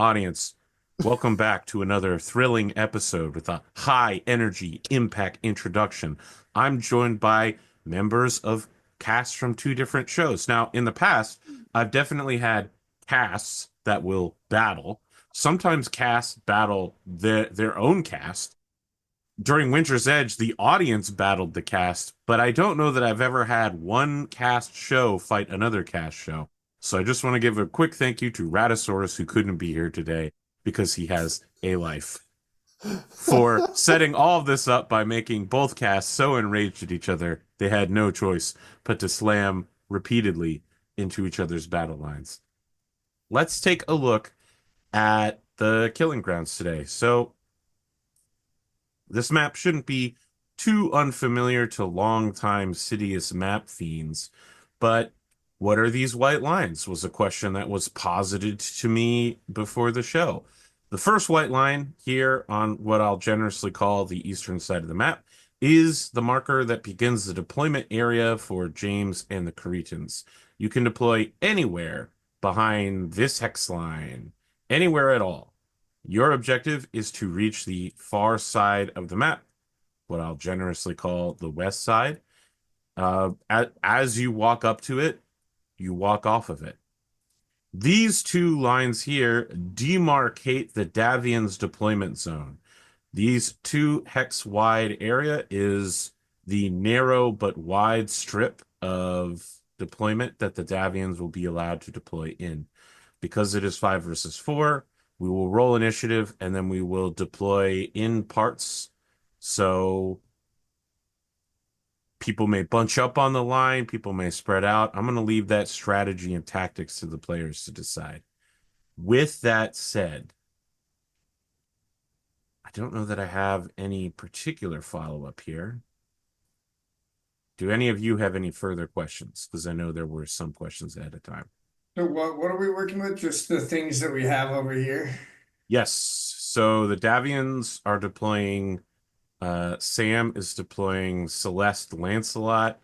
Audience, welcome back to another thrilling episode with a high energy impact introduction. I'm joined by members of casts from two different shows. Now, in the past, I've definitely had casts that will battle. Sometimes casts battle their own cast. During Winter's Edge, the audience battled the cast, but I don't know that I've ever had one cast show fight another cast show. So I just want to give a quick thank you to Raddosaurus, who couldn't be here today because he has a life, for setting all of this up by making both casts so enraged at each other they had no choice but to slam repeatedly into each other's battle lines. Let's take a look at the killing grounds today. So this map shouldn't be too unfamiliar to longtime Sidious map fiends, but what are these white lines was a question that was posited to me before the show. The first white line here on what I'll generously call the eastern side of the map is the marker that begins the deployment area for James and the Cretans. You can deploy anywhere behind this hex line, anywhere at all. Your objective is to reach the far side of the map, what I'll generously call the west side. As you walk up to it, you walk off of it. These two lines here demarcate the Davian's deployment zone. These two hex wide area is the narrow but wide strip of deployment that the Davians will be allowed to deploy in. Because it is 5 versus 4, we will roll initiative and then we will deploy in parts. So people may bunch up on the line, people may spread out. I'm going to leave that strategy and tactics to the players to decide. With that said, I don't know that I have any particular follow-up here. Do any of you have any further questions? Because I know there were some questions ahead of time. So what are we working with? Just the things that we have over here. Yes. So the Davians are deploying. Sam is deploying Celeste Lancelot.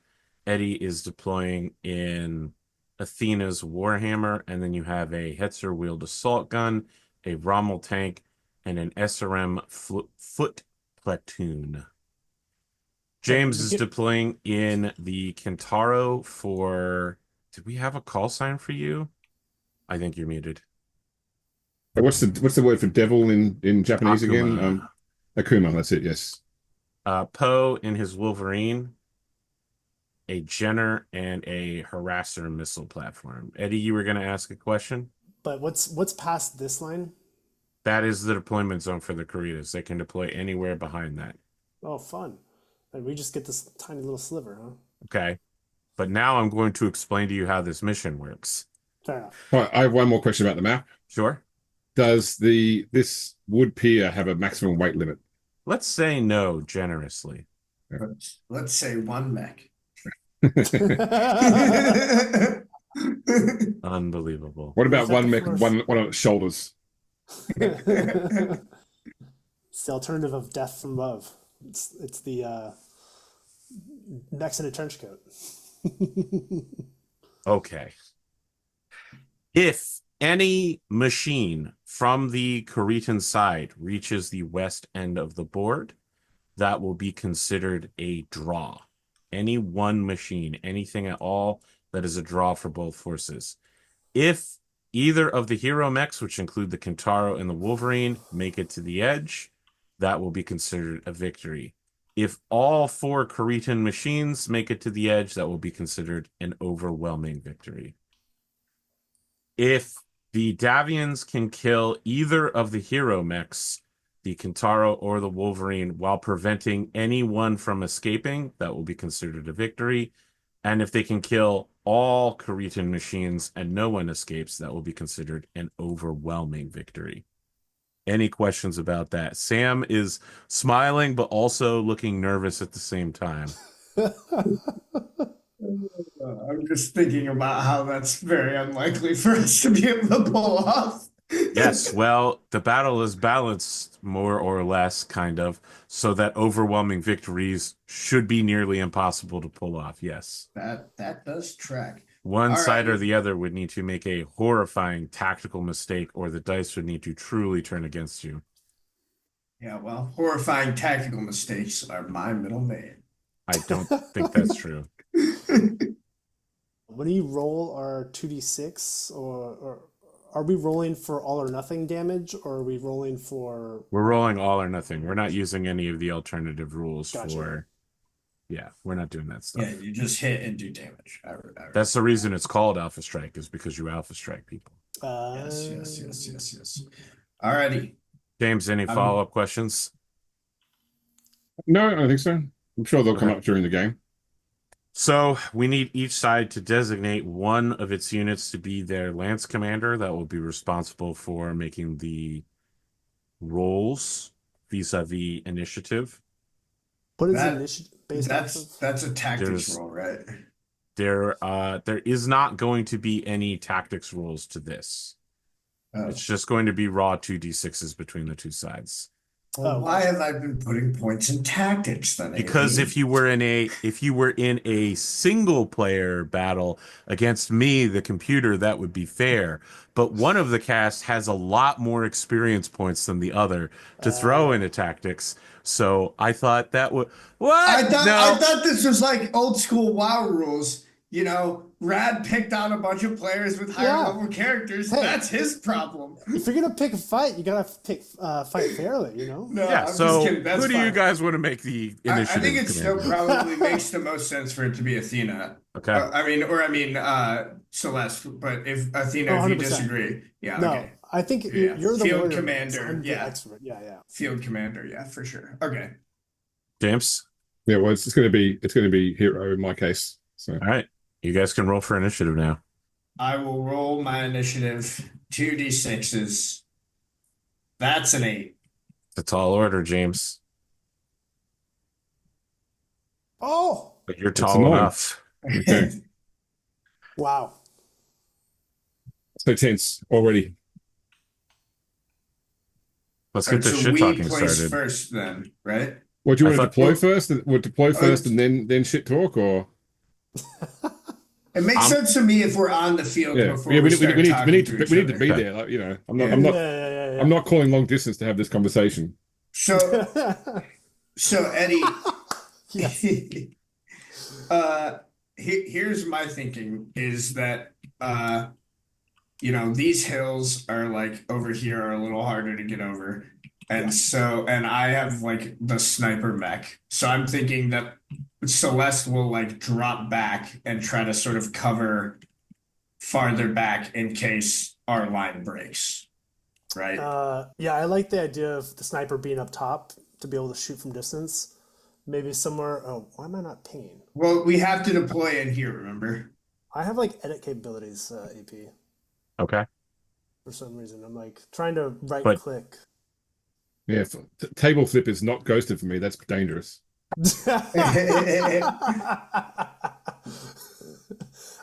Eddie is deploying in Athena's Warhammer. And then you have a Hetzer wheeled assault gun, a Rommel tank, and an SRM foot platoon. James is deploying in the Kentaro for. Did we have a call sign for you? I think you're muted. What's the word for devil in Japanese Akuma. again? Akuma, that's it, yes. Poe in his Wolverine, a Jenner, and a Harasser missile platform. Eddie, you were going to ask a question? But what's past this line? That is the deployment zone for the Koreas. They can deploy anywhere behind that. Oh, fun. And we just get this tiny little sliver, huh? Okay. But now I'm going to explain to you how this mission works. Fair enough. All right, I have one more question about the map. Sure. Does this wood pier have a maximum weight limit? Let's say no generously. Let's say one mech. Unbelievable. What about one mech, one on its shoulders? It's the alternative of death from above. It's the mechs in a trench coat. Okay. If any machine from the Cretan side reaches the west end of the board, that will be considered a draw. Any one machine, anything at all, that is a draw for both forces. If either of the hero mechs, which include the Kentaro and the Wolverine, make it to the edge, that will be considered a victory. If all 4 Cretan machines make it to the edge, that will be considered an overwhelming victory. If the Davians can kill either of the hero mechs, the Kentaro or the Wolverine, while preventing anyone from escaping, that will be considered a victory. And if they can kill all Cretan machines and no one escapes, that will be considered an overwhelming victory. Any questions about that? Sam is smiling, but also looking nervous at the same time. I'm just thinking about how that's very unlikely for us to be able to pull off. Yes, well, the battle is balanced more or less, kind of, so that overwhelming victories should be nearly impossible to pull off. Yes. That does track. One All side right. or the other would need to make a horrifying tactical mistake, or the dice would need to truly turn against you. Yeah, well, horrifying tactical mistakes are my middle name. I don't think that's true. When you roll our 2d6, or are we rolling for all or nothing damage, or are we rolling for... We're rolling all or nothing. We're not using any of the alternative rules Gotcha. for... Yeah, we're not doing that stuff. Yeah, you just hit and do damage. That's the reason it's called Alpha Strike, is because you Alpha Strike people. Yes. Alrighty. James, any follow-up questions? No, I don't think so. I'm sure they'll come Okay. up during the game. So we need each side to designate one of its units to be their lance commander that will be responsible for making the rolls vis-a-vis initiative. What is That- initiative based off of? That's a tactics There's- roll, right? There is not going to be any tactics rules to this. Oh. It's just going to be raw 2d6s between the two sides. Well, Oh. why have I been putting points in tactics then? Because AB? if you were in a single player battle against me, the computer, that would be fair. But one of the cast has a lot more experience points than the other to throw into tactics. So I thought that would I thought this was like old school WoW rules. You know, Rad picked out a bunch of players with higher Yeah. level characters. Hey. That's his problem. If you're gonna pick a fight, you gotta pick fight fairly. You know. No, Yeah. I'm So just kidding. That's who do fine. you guys want to make the I initiative? think it still commander? probably makes the most sense for it to be Athena. Okay. I mean, Celeste. But if Athena, if you 100%. disagree, yeah, No, okay. I think Yeah. you're the Field warrior, commander, I'm the yeah. expert. Yeah. Field commander, yeah, for sure. Okay. James. Yeah, well, it's going to be Hiro in my case. So All right. You guys can roll for initiative now. I will roll my initiative 2d6s. That's an 8. It's a tall order, James. Oh, But you're It's tall annoying. enough. Okay. wow. So tense already. Let's get So this shit we talking place started. first then, right? What do you I want to thought- deploy first? Would deploy first and then shit talk, or It makes sense to me if we're on the field yeah, before yeah. we start talking to each We need to other. be Okay. there. Like, you know, Yeah. Yeah. I'm not calling long distance to have this conversation. So Eddie, Yes. here's my thinking is that you know, these hills are like over here are a little harder to get over. And I have like the sniper mech. So I'm thinking that Celeste will like drop back and try to sort of cover farther back in case our line breaks. Right? Yeah, I like the idea of the sniper being up top to be able to shoot from distance. Maybe somewhere. Oh, why am I not pinging? Well, we have to deploy in here, remember? I have like edit capabilities, AP. Okay. For some reason, I'm like trying to right But- click. Yeah, table flip is not ghosted for me. That's dangerous.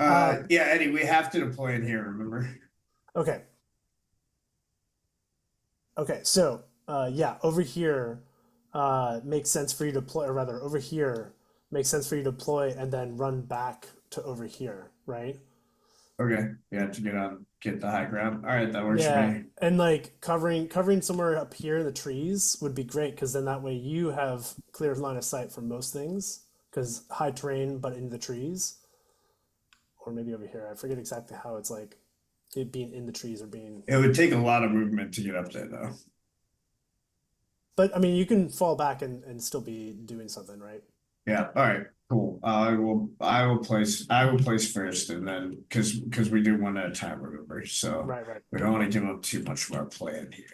Yeah, Eddie, we have to deploy in here, remember? Okay. Okay, so yeah, over here makes sense for you to deploy, or rather, over here makes sense for you to deploy and then run back to over here, right? Okay, yeah, to get the high ground. All right, that works for Yeah, me. and like covering somewhere up here in the trees would be great because then that way you have clear line of sight for most things because high terrain but in the trees, or maybe over here. I forget exactly how it's like it being in the trees or being. It would take a lot of movement to get up there, though. But I mean, you can fall back and still be doing something, right? Yeah. All right. Cool. I will place first, and then because we do one at a time, remember? So Right. we don't want to give up too much of our plan here.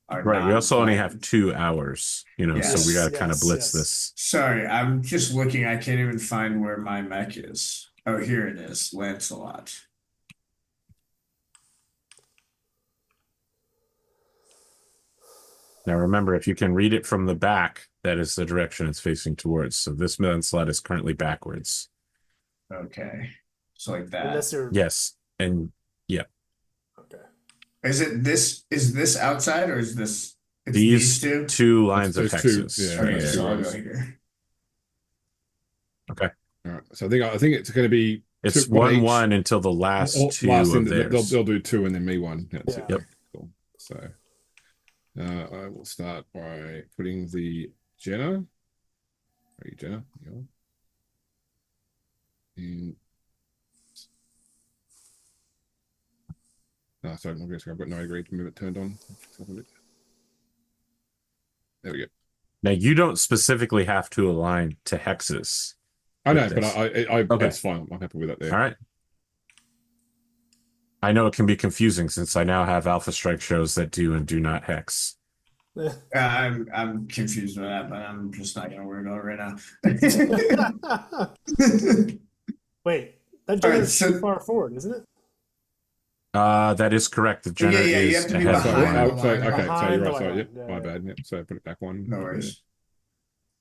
Our Right. We also only non-plan. have 2 hours, so Yes, we got to kind of yes, blitz yes. this. Sorry, I'm just looking. I can't even find where my mech is. Oh, here it is, Lancelot. Now remember, if you can read it from the back, that is the direction it's facing towards. So this slot is currently backwards. Okay, so like that. Unless you're Yes. And okay. Is it this? Is this outside or is this? It's these two. 2 lines of Those two, hexes. yeah. Okay, Yeah. so I'll go here. All right. So I think it's going to be It's one 1-1 each. until the last two Last of in, theirs. they'll do 2 and then me 1. That's Yeah. it. Okay, cool. So I will start by putting the Jenna. Are you Jenna? Yeah. And sorry, I'm guessing I've got no agreed to move it turned on. There we go. Now you don't specifically have to align to hexes. I know, with but this. I Okay. that's fine. I'm happy with that there. All right. I know it can be confusing since I now have Alpha Strike shows that do and do not hex. I'm confused with that, but I'm just not gonna worry about it right now. Wait, that All right, generates so- too far forward, isn't it? That is correct. The generator yeah, you is have to be ahead of the behind line. the So, line. okay, so Behind you're the right. So, line. yep, Yeah, my yeah. bad. Yep. So put it back 1. No worries.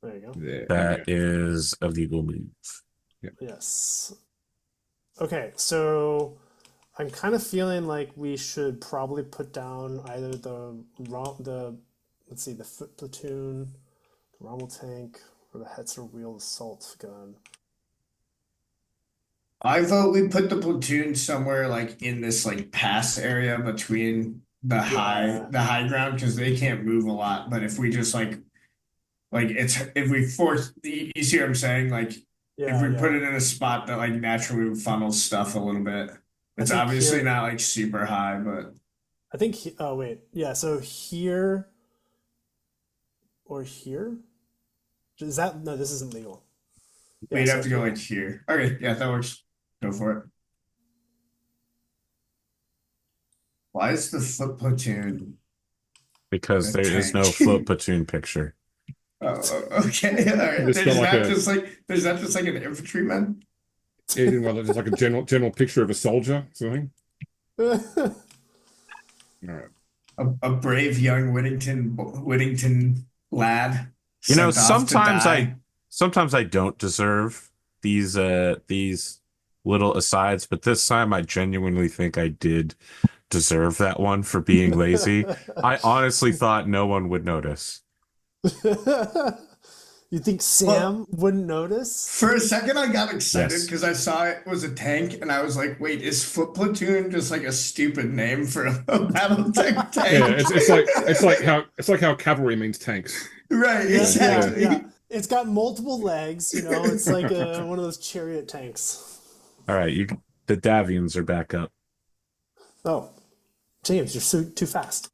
There you go. There. That is a legal move. Yes. Okay, so I'm kind of feeling like we should probably put down either the let's see, the foot platoon, the Rommel tank, or the Hetzer wheel assault gun. I vote we put the platoon somewhere like in this like pass area between the high ground because they can't move a lot. But if we just like it's if we force you see what I'm saying? Like Yeah, if we yeah. put it in a spot that like naturally funnels stuff a little bit. It's think obviously here- not like super high, but I think oh wait, yeah, so here or here? Is that no, this isn't legal. Yeah, we'd so have to go here. like here. Okay, yeah, that works. Go for it. Why is the foot platoon? Because A there is no tank. foot platoon picture. Oh, okay, all right. It's got like There's not just like an infantryman. Well, just like a general picture of a soldier, something. All right. A brave young Whittington lad. You know, sent off to die. sometimes I don't deserve these little asides, but this time I genuinely think I did deserve that one for being lazy. I honestly thought no one would notice. You think Sam wouldn't notice? For a second, I got excited Yes. because I saw it was a tank, and I was like, "Wait, is foot platoon just like a stupid name for a Battletech tank?" Yeah, it's like how cavalry means tanks. Right, Yeah, exactly. yeah. It's got multiple legs, you know, it's like one of those chariot tanks. All right, the Davians are back up. Oh, James, you're too fast.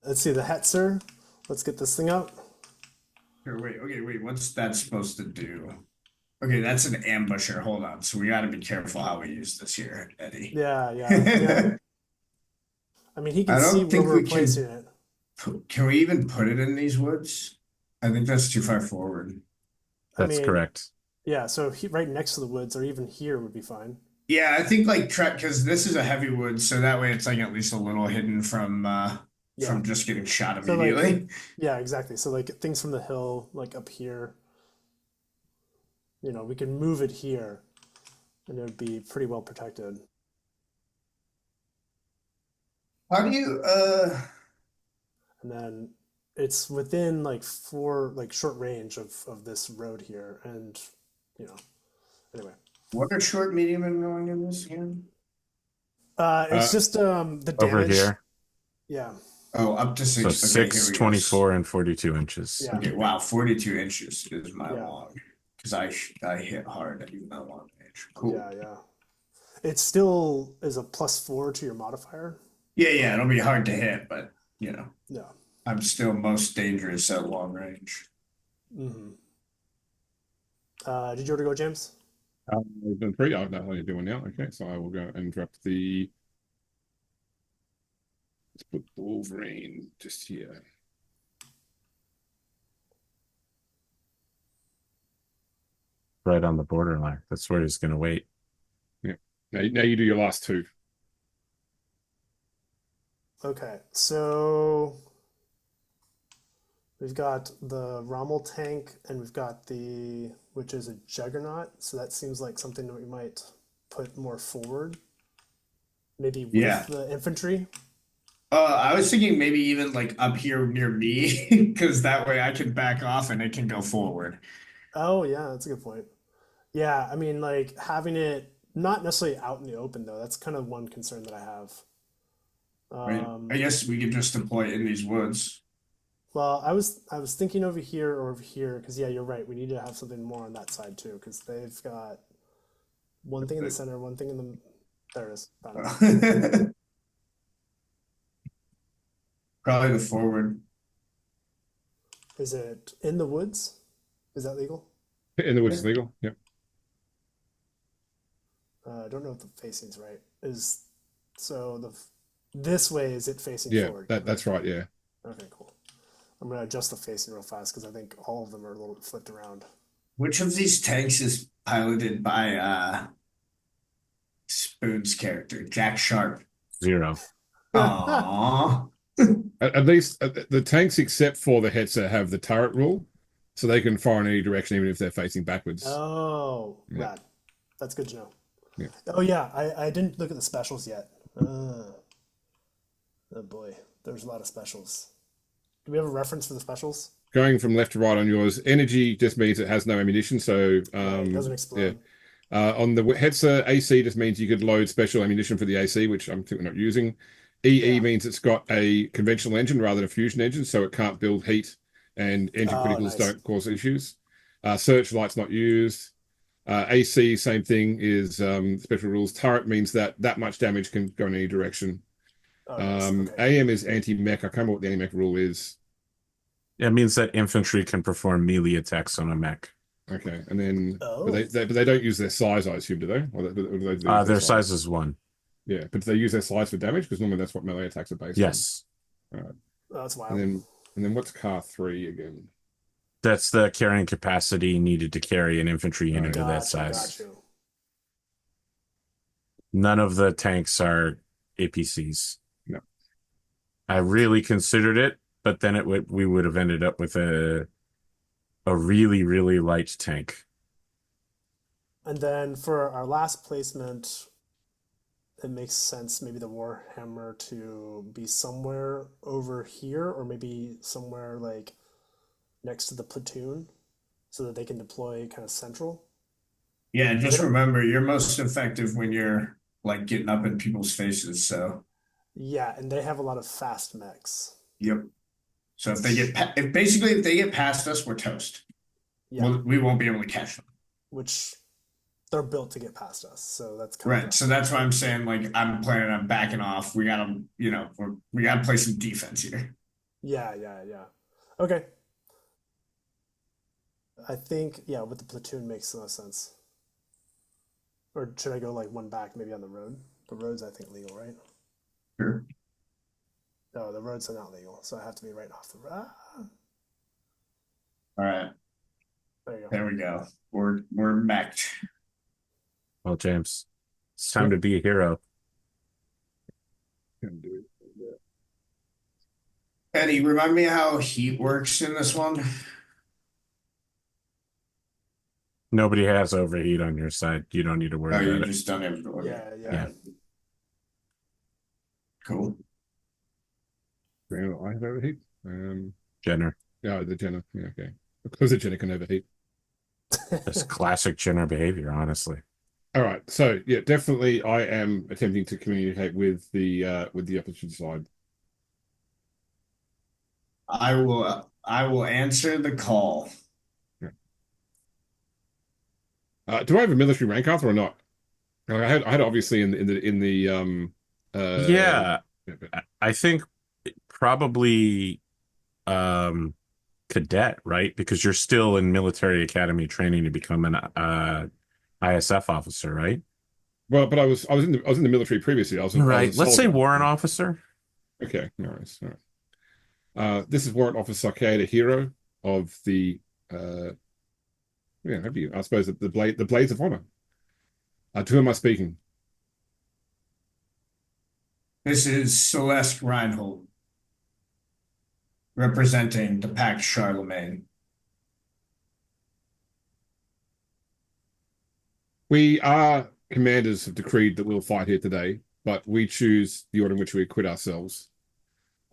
Let's see the Hetzer. Let's get this thing up. Here, wait. What's that supposed to do? Okay, that's an ambusher. Hold on. So we got to be careful how we use this here, Eddie. Yeah. I mean, he I can don't see where think we're we can- placing it. Can we even put it in these woods? I think that's too far forward. That's correct. Yeah, so right next to the woods, or even here, would be fine. Yeah, I think like because this is a heavy wood, so that way it's like at least a little hidden from just getting shot So, like, immediately. Yeah, exactly. So like things from the hill, like up here, you know, we can move it here, and it would be pretty well protected. How do you And then it's within like short range of this road here, and you know, anyway. what are short, medium, and going in this again? It's just the Over damage. here. Yeah. Oh, up to So 6. Okay, 6, here we go. 24, and 42 inches. Yeah. Okay, wow, 42 inches is my Yeah. long. Because I hit hard at even that long range. Cool. Yeah. It still is a +4 to your modifier. Yeah, it'll be hard to hit, but Yeah. I'm still most dangerous at long range. Mm-hmm. Did you already go, James? We've done 3. I know how you're doing now. Okay, so I will go and drop the. Let's put the Wolverine just here. Right on the borderline. That's where he's going to wait. Now you do your last 2. Okay, so we've got the Rommel tank, and we've got which is a Juggernaut. So that seems like something that we might put more forward, maybe with the infantry. I was thinking maybe even like up here near me, because that way I can back off and it can go forward. Oh yeah, that's a good point. Yeah, I mean, like having it not necessarily out in the open though. That's kind of one concern that I have. Right? I guess we could just deploy it in these woods. Well, I was thinking over here or over here because yeah, you're right. We need to have something more on that side too because they've got one thing in the center, one thing in the. There it is. Found it. Probably the forward. Is it in the woods? Is that legal? In the woods is legal. Yep. I don't know if the facing's right. Is so this way is it facing Yeah, forward? that's right. Yeah. Okay, cool. I'm gonna adjust the facing real fast because I think all of them are a little flipped around. Which of these tanks is piloted by Spoon's character, Jack Sharp? 0. Aww. At least the tanks, except for the Hetzer, have the turret rule, so they can fire in any direction, even if they're facing backwards. Oh, Yeah. rad. That's good to know. Yeah. Oh yeah, I didn't look at the specials yet. Oh boy, there's a lot of specials. Do we have a reference for the specials? Going from left to right on yours, energy just means it has no ammunition, so It doesn't explode. on the Hetzer, AC just means you could load special ammunition for the AC, which I'm thinking we're not using. EE Yeah. means it's got a conventional engine rather than a fusion engine, so it can't build heat, and engine Oh, criticals nice. don't cause issues. Searchlight's not used. AC, same thing, is special rules. Turret means that much damage can go in any direction. Oh, nice. Okay. AM is anti-mech. I can't remember what the anti-mech rule is. It means that infantry can perform melee attacks on a mech. Okay, and then Oh. but they don't use their size, I assume, do they? Or do they use Their size is 1. Yeah, but do they use their size for damage? Because normally that's what melee attacks are based Yes. on. All right. Oh, that's wild. And then what's car 3 again? That's the carrying capacity needed to carry an infantry unit of that Gotcha, size. gotcha. None of the tanks are APCs. No. I really considered it, but then we would have ended up with a really, really light tank. And then for our last placement, it makes sense maybe the Warhammer to be somewhere over here or maybe somewhere like next to the platoon so that they can deploy kind of central. Yeah, just remember, you're most effective when you're like getting up in people's faces. So, Yeah, and they have a lot of fast mechs. yep. So if they get if they get past us, we're toast. Yeah, We won't be able to catch them. which they're built to get past us. So that's kind Right. So that's why I'm saying like I'm planning on backing off. We gotta, we gotta play some defense here. Yeah. Okay. I think, yeah, with the platoon makes the most sense. Or should I go like one back maybe on the road? The road's, I think, legal, right? Sure. No, the roads are not legal, so I have to be right off the road. All right. There you go. There we go. We're mech'd. Well, James, it's time to be a hero. Can do it. Eddie, remind me how heat works in this one. Nobody has overheat on your side. You don't need to worry Oh, you about it. just don't have to look. Yeah. Cool. I have overheat. Jenner. Yeah, the Jenner. Yeah, okay. Because the Jenner can overheat. That's classic Jenner behavior, honestly. All right. So yeah, definitely I am attempting to communicate with the opposition side. I will answer the call. Do I have a military rank, Arthur, or not? I had obviously in the Yeah, I think probably cadet, right? Because you're still in military academy training to become an ISF officer, right? Well, but I was in the military previously. I was Right. a Let's say soldier. warrant officer. Okay, no worries. All right. This is Warrant Officer Kyeda, Hiro of the I suppose the Blades of Honor. To whom am I speaking? This is Celeste Reinhold, representing the Pact Charlemagne. We are commanders have decreed that we'll fight here today, but we choose the order in which we acquit ourselves.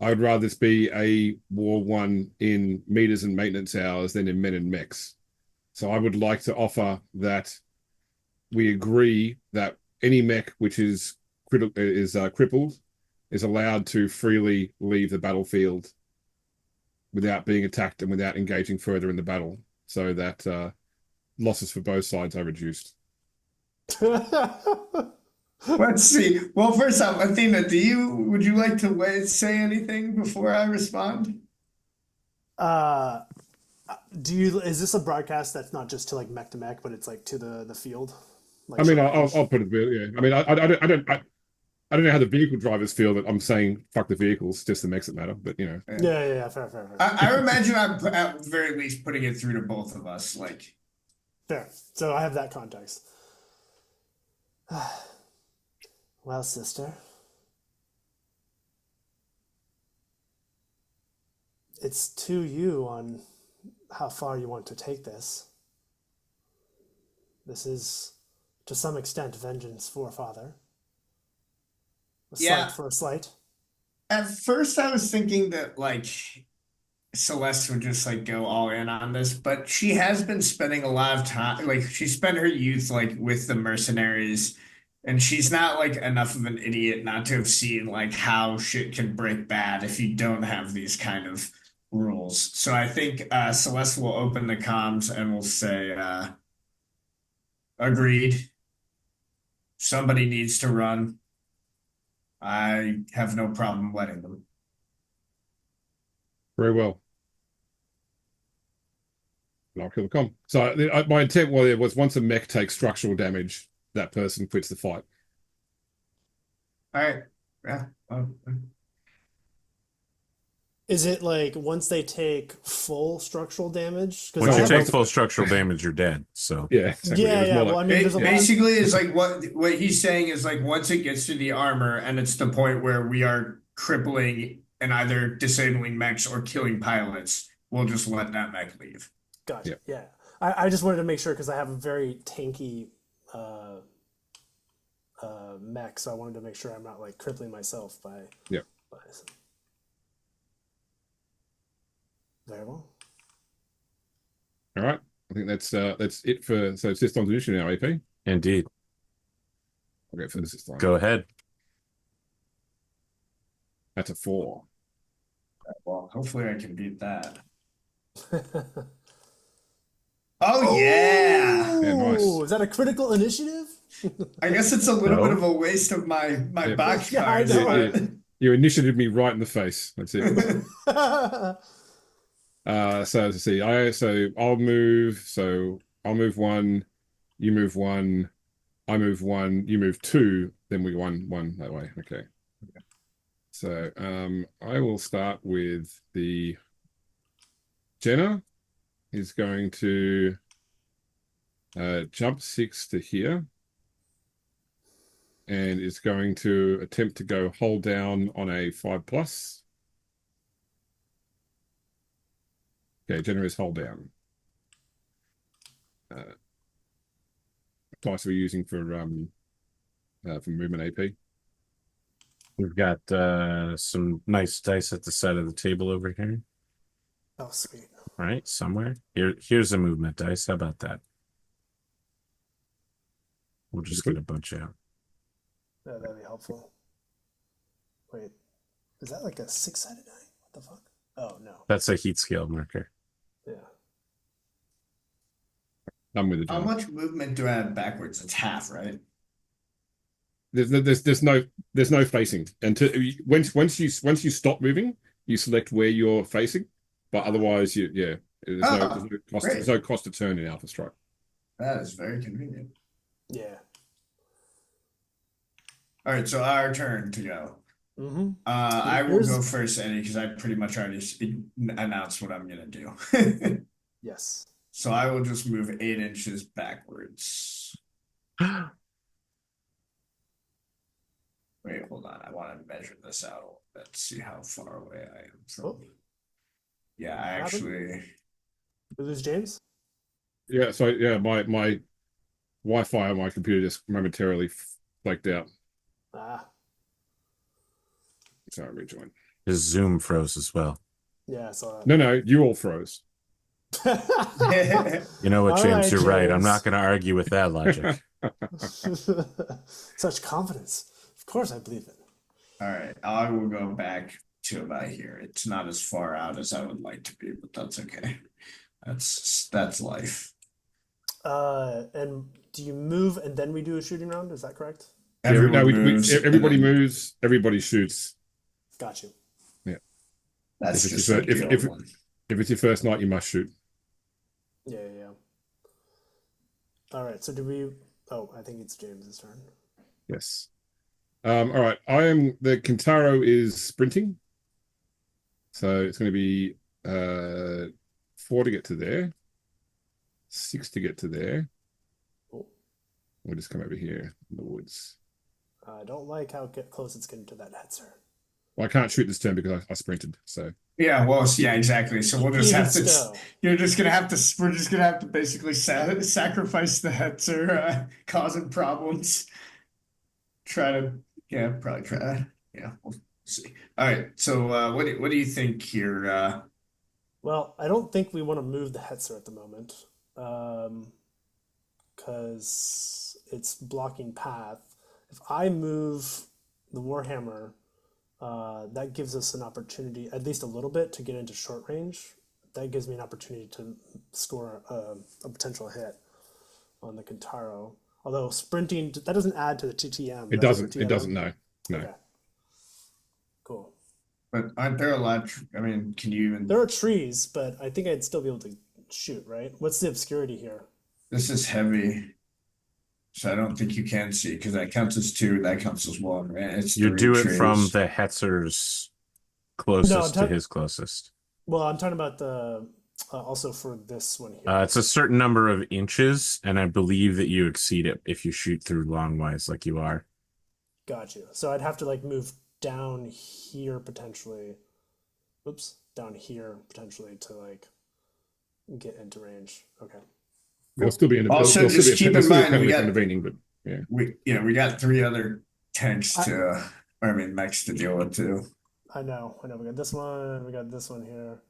I would rather this be a war won in meters and maintenance hours than in men and mechs. So I would like to offer that we agree that any mech which is crippled is allowed to freely leave the battlefield without being attacked and without engaging further in the battle, so that losses for both sides are reduced. Let's see. Well, first off, Athena, would you like to say anything before I respond? Is this a broadcast that's not just to like mech to mech, but it's like to the field? Like, I mean, I'll put it. Yeah. I mean, I don't know how the vehicle drivers feel that I'm saying fuck the vehicles, just the mechs that matter. But you know. Yeah. Fair. I imagine I'm at the very least putting it through to both of us. Like, fair. So I have that context. Well, sister, it's to you on how far you want to take this. This is, to some extent, vengeance for father. A Yeah. slight for a slight. at first I was thinking that like Celeste would just like go all in on this, but she has been spending a lot of time, like she spent her youth like with the mercenaries, and she's not like enough of an idiot not to have seen like how shit can break bad if you don't have these kind of rules. So I think Celeste will open the comms and will say, agreed. Somebody needs to run. I have no problem letting them. Very well. And I'll kill the com. So my intent was once a mech takes structural damage, that person quits the fight. All right. Yeah. Is it like once they take full structural damage? Once you take full structural damage, you're dead. So yeah, exactly. Yeah. Well, I mean, there's a lot. Basically, it's like what he's saying is like once it gets to the armor and it's the point where we are crippling and either disabling mechs or killing pilots, we'll just let that mech leave. Gotcha. Yeah. I just wanted to make sure because I have a very tanky mech, so I wanted to make sure I'm not like crippling myself by. Yeah. Very well. All right. I think that's it for System's edition now, AP. indeed. Okay, for the system. Go ahead. That's a 4. Well, hopefully I can beat that. Oh yeah! Yeah, nice. Is that a critical initiative? I guess it's a little bit of a waste of my Yeah. box Yeah, I cards. know. but- You initiated me right in the face. That's it. So let's see. I'll move. So I'll move 1. You move 1. I move 1. You move 2. Then we 1 that way. Okay. So I will start with the Jenna is going to jump 6 to here. And is going to attempt to go hold down on a 5+. Okay, Jenna is hold down. Dice we're using for movement AP. We've got some nice dice at the side of the table over here. Oh, sweet. Right, somewhere. Here's a movement dice. How about that? We'll just get a bunch out. Yeah, that'd be helpful. Wait, is that like a 6-sided die? What the fuck? Oh no. That's a heat scale marker. Yeah. I'm with the How jump. much movement do I have backwards? It's half, right? There's no facing until once you stop moving, you select where you're facing, but otherwise there's no cost to turn in Alpha Strike. That is very convenient. Yeah. All right, so our turn to go. Mm-hmm. I will go first, Eddie, because I pretty much already announced what I'm gonna do. Yes. So I will just move 8 inches backwards. Wait, hold on. I want to measure this out a little bit, see how far away I am from. Oh. Yeah, I What happened? actually. We lose James? Yeah, so yeah, my Wi-Fi on my computer just momentarily flaked out. Ah. So I rejoined. His Zoom froze as well. Yeah, I saw No, you all froze. that. You know what, All James? right, You're right. I'm James. not going to argue with that logic. Such confidence. Of course I believe it. All right, I will go back to about here. It's not as far out as I would like to be, but that's okay. That's life. And do you move and then we do a shooting round? Is that correct? Everyone moves, everybody and then moves, everybody shoots. Got you. Yeah. That's If just it's, like the old if one. it's your first night, you must shoot. Yeah. All right. So do we? Oh, I think it's James's turn. Yes. All right. The Kintaro is sprinting. So it's going to be 4 to get to there, 6 to get to there. Cool. We'll just come over here in the woods. I don't like how close it's getting to that Hetzer. Well, I can't shoot this turn because I sprinted. So Yeah, well, yeah, exactly. So we'll just Even have to. so. You're just gonna have to. We're just gonna have to basically sacrifice the Hetzer, causing problems. Try to, yeah, probably try. Yeah, we'll see. All right. So, what do you think here? Well, I don't think we want to move the Hetzer at the moment, because it's blocking path. If I move the Warhammer, that gives us an opportunity, at least a little bit, to get into short range. That gives me an opportunity to score a potential hit on the Kintaro. Although sprinting, that doesn't add to the TTM. it doesn't. It doesn't. No. Okay. Cool. But aren't there a lot? I mean, can you even? There are trees, but I think I'd still be able to shoot, right? What's the obscurity here? This is heavy, so I don't think you can see because that counts as 2. That counts as 1. Right? It's You 3 do it trees. from the Hetzer's closest No, to his closest. Well, I'm talking about the also for this one here. It's a certain number of inches, and I believe that you exceed it if you shoot through long ways like you are. Got you. So I'd have to like move down here potentially. Oops, down here potentially to like get into range. Okay. There'll still be an Also, there'll still just be a, keep there'll in still be a mind, we penalty got- for intervening, but yeah. we got 3 other tanks to, I mean, mechs to deal with too. I know. We got this one, we got this one here,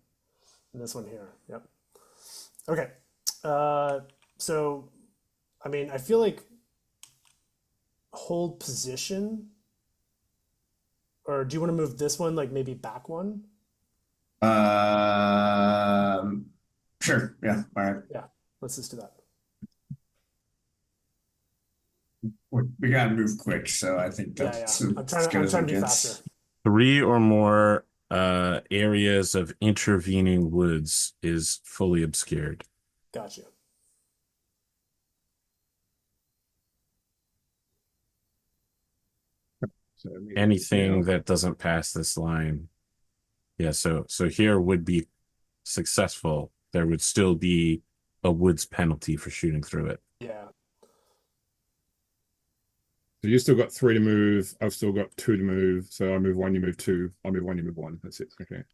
and this one here. Yep. Okay. So, I mean, I feel like hold position, or do you want to move this one, like maybe back one? Sure. Yeah. All right. Yeah. Let's just do that. We gotta move quick, so I think Yeah, that's yeah. I'm trying to be faster. 3 or more areas of intervening woods is fully obscured. Got you. So Anything that doesn't pass this line. Yeah, so here would be successful. There would still be a woods penalty for shooting through it. Yeah. So you still got 3 to move. I've still got 2 to move. So I move 1, you move 2. I move 1, you move 1. That's it. Okay.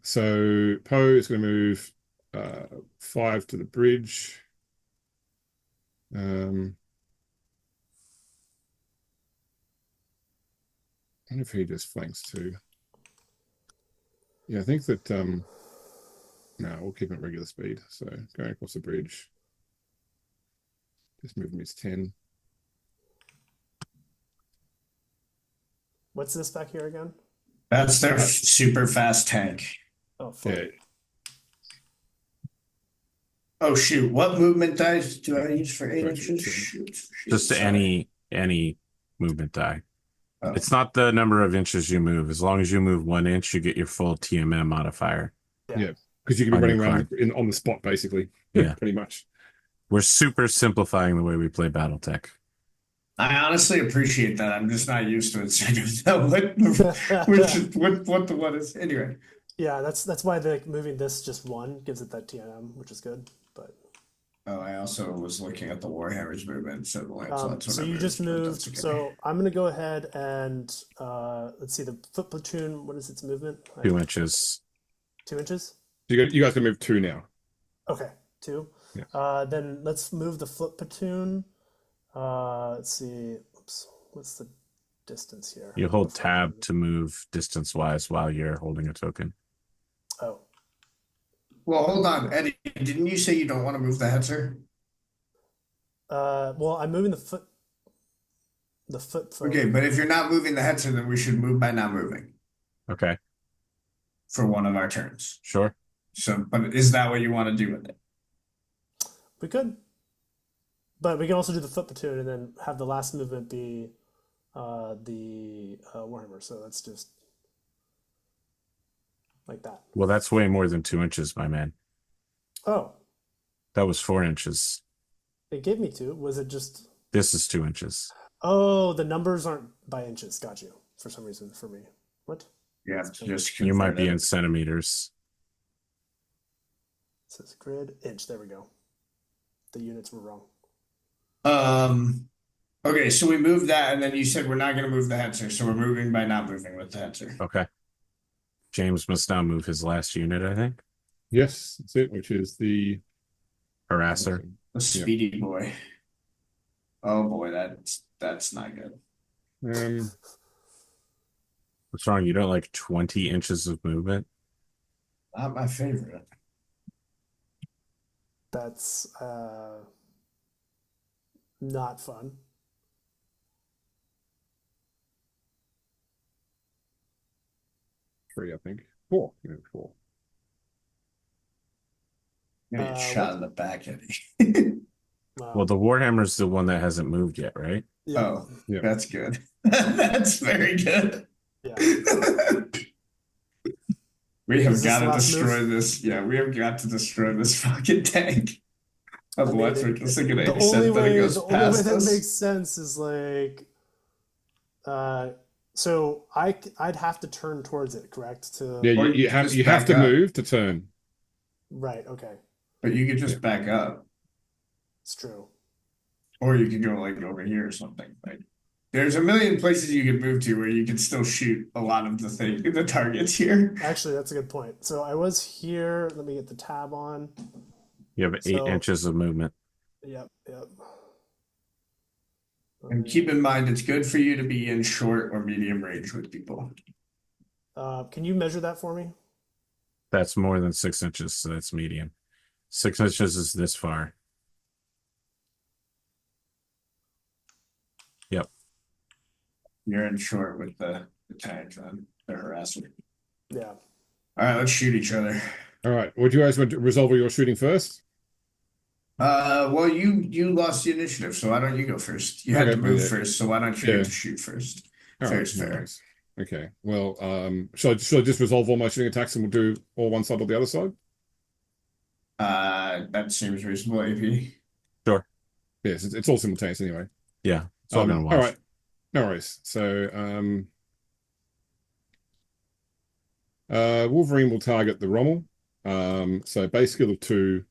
So Poe is going to move 5 to the bridge. I wonder if he just flanks too. Yeah, I think that no, we'll keep it at regular speed. So going across the bridge. Just moving is 10. What's this back here again? That's their super fast tank. Oh, fuck. Yeah. Oh shoot! What movement dice do I use for 8 Right, inches? sure. Shoot, Just sorry. any movement die. Oh. It's not the number of inches you move. As long as you move 1 inch, you get your full TMM modifier. Yeah, because you can be On running your around on the spot basically. Yeah. Pretty much. We're super simplifying the way we play Battletech. I honestly appreciate that. I'm just not used to it, so I don't know what the one is. Anyway, Yeah, that's why the moving this just 1 gives it that TNM, which is good. But I also was looking at the Warhammer's movement, so the Lancelot's so what I you just but moved. that's okay. So I'm gonna go ahead and let's see the foot platoon. What is its movement? 2 inches. 2 inches. You guys can move 2 now. Okay, 2. Yeah. Then let's move the foot platoon. Let's see. Oops, what's the distance here? You hold tab to move distance-wise while you're holding a token. Oh, Well, hold on, Eddie. Didn't you say you don't want to move the Hetzer? Well, I'm moving the foot. The foot. Okay, but if you're not moving the Hetzer, then we should move by not moving Okay, for one of our turns. sure. So, but is that what you want to do with it? We could, but we can also do the foot platoon and then have the last movement be the Warhammer. So that's just like that. Well, that's way more than 2 inches, my man. Oh, That was 4 inches. it gave me 2. Was it just? This is 2 inches. Oh, the numbers aren't by inches. Got you. For some reason, for me. What? Yeah, just You might be convert in it. centimeters. It says grid inch. There we go. The units were wrong. Okay, so we moved that, and then you said we're not going to move the Hetzer, so we're moving by not moving with the Hetzer. Okay. James must now move his last unit, I think. Yes, that's it, which is the Harasser. The speedy boy. Oh boy, that's not good. What's wrong? You don't like 20 inches of movement? Not my favorite. That's not fun. 3, I think. 4. Yeah, 4. I'm gonna get shot in the back, Eddie. Well, the Warhammer's the one that hasn't moved yet, right? Yeah. Oh, Yeah. that's good. That's very good. Yeah. We have Is this got the to last destroy move? this. Yeah, we have got to destroy this fucking tank. Otherwise, we're just gonna the accept only that way it goes the only way past that us. makes sense is like so I'd have to turn towards it, correct? To Yeah, Or you you have just you have back to up. move to turn. right, okay. But you could just back up, It's true. or you could go like over here or something. Like, there's a million places you could move to where you can still shoot a lot of the targets here. Actually, that's a good point. So I was here. Let me get the tab on. You have 8 So- inches of movement. Yep. And keep in mind, it's good for you to be in short or medium range with people. Can you measure that for me? That's more than 6 inches, so that's medium. 6 inches is this far. Yep. You're in short with the tank, then the harasser. Yeah. All right, let's shoot each other. All right. Would you guys want to resolve your shooting first? Well, you lost the initiative, so why don't you go first? You had Okay, to move yeah. first, so why don't you Yeah. get to shoot first? All Fair right, is no fair. worries. Okay. Well, shall I just resolve all my shooting attacks and we'll do all one side or the other side? That seems reasonable, AP. Sure. Yes, it's all simultaneous anyway. Yeah. It's all gonna wash. All right. No worries. So, Wolverine will target the Rommel. So base skill of 2,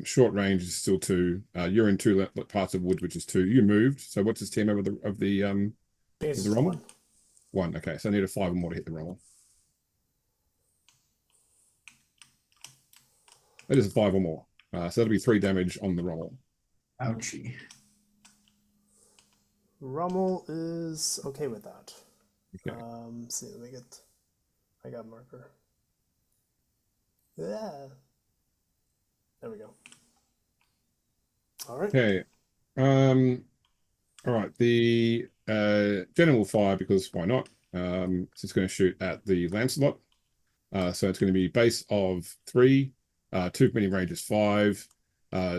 short range is still 2. You're in 2 parts of wood, which is 2. You moved. So what's his team over the Base the is Rommel? 1. 1. Okay, so I need a 5 or more to hit the Rommel. That is a 5 or more. So that'll be 3 damage on the Rommel. Ouchie. Rommel is okay with that. Okay. See, let me get. I got marker. Yeah. There we go. All right. Okay. All right. The General will fire because why not? So it's going to shoot at the Lancelot. So it's going to be base of 3. 2 for mini range is 5.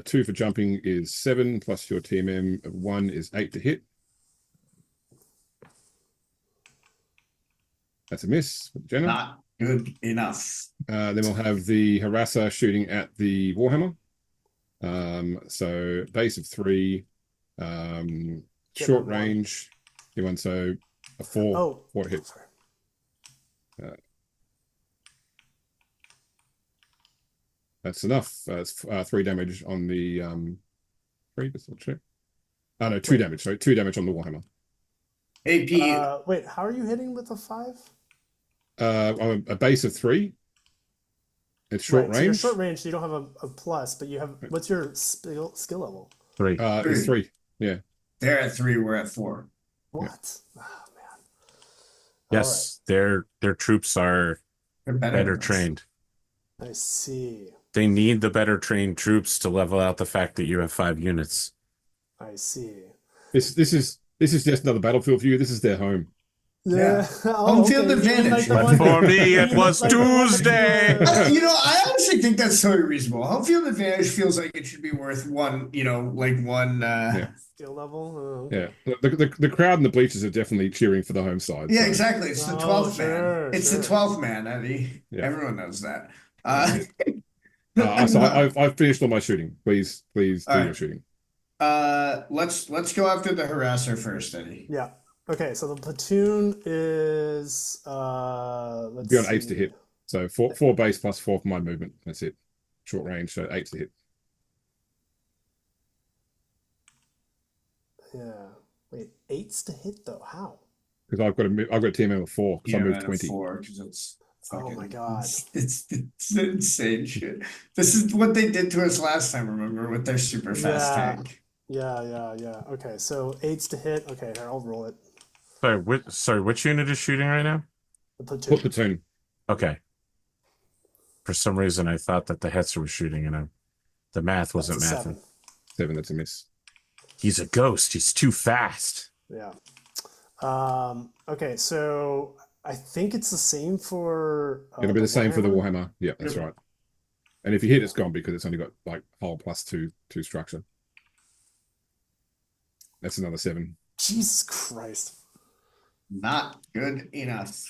2 for jumping is 7, plus your TMM of 1 is 8 to hit. That's a miss for the General. Not good enough. Then we'll have the Harasser shooting at the Warhammer. So base of 3, short one. range. Give one, so a 4. Oh, 4 to hit. sorry. That's enough. That's 3 damage on the 3. Just double check. Oh no, 2 Wait. damage. Sorry, 2 damage on the Warhammer. AP, Wait, how are you hitting with a 5? On a base of 3. It's short Right, so you're range. short range, so you don't have a plus, but you have. What's your skill level? 3. It's 3. Yeah. they're at 3, we're at 4. What? Oh man. Yes, their troops are They're better than us. trained. All right. I see. They need the better trained troops to level out the fact that you have 5 units. I see. This is just another battlefield for you. This is their home. Yeah. Oh, Home field okay. You mean advantage. the But one- for me, you it mean was the one that you Tuesday. were- You know, I honestly think that's totally reasonable. Home field advantage feels like it should be worth one, you know, like one. Yeah. Skill level. Yeah, the crowd and the bleachers are definitely cheering for the home side. Yeah, so. exactly. It's the Oh, 12th man. sure, It's sure. the 12th man, Eddie. Yeah. Everyone knows that. So I've finished all my shooting. Please do All your right. shooting. Let's go after the harasser first, Eddie. Yeah. Okay, so the platoon is let's Be on 8s to see. hit. So four base plus 4 for my movement. That's it. Short range, so 8s to hit. Yeah. Wait, 8s to hit though. How? Because I've got a TMM of 4 because I moved 20. 4 because it's Oh fucking, my God. it's insane shit. This is what they did to us last time, remember, with their super fast Yeah. tank. Yeah. Okay, so 8s to hit. Okay, here, I'll roll it. Sorry, which unit is shooting right now? The platoon. What platoon? Okay. For some reason, I thought that the Hetzer was shooting, and the math wasn't That's a mathing. 7, that's a miss. He's a ghost. He's too fast. Yeah. Okay, so I think it's the same for It'll be the same for the Warhammer. Warhammer. Yeah, that's right. And if you hit, it's gone because it's only got like hull plus 2 structure. That's another 7. Jesus Christ. Not good enough.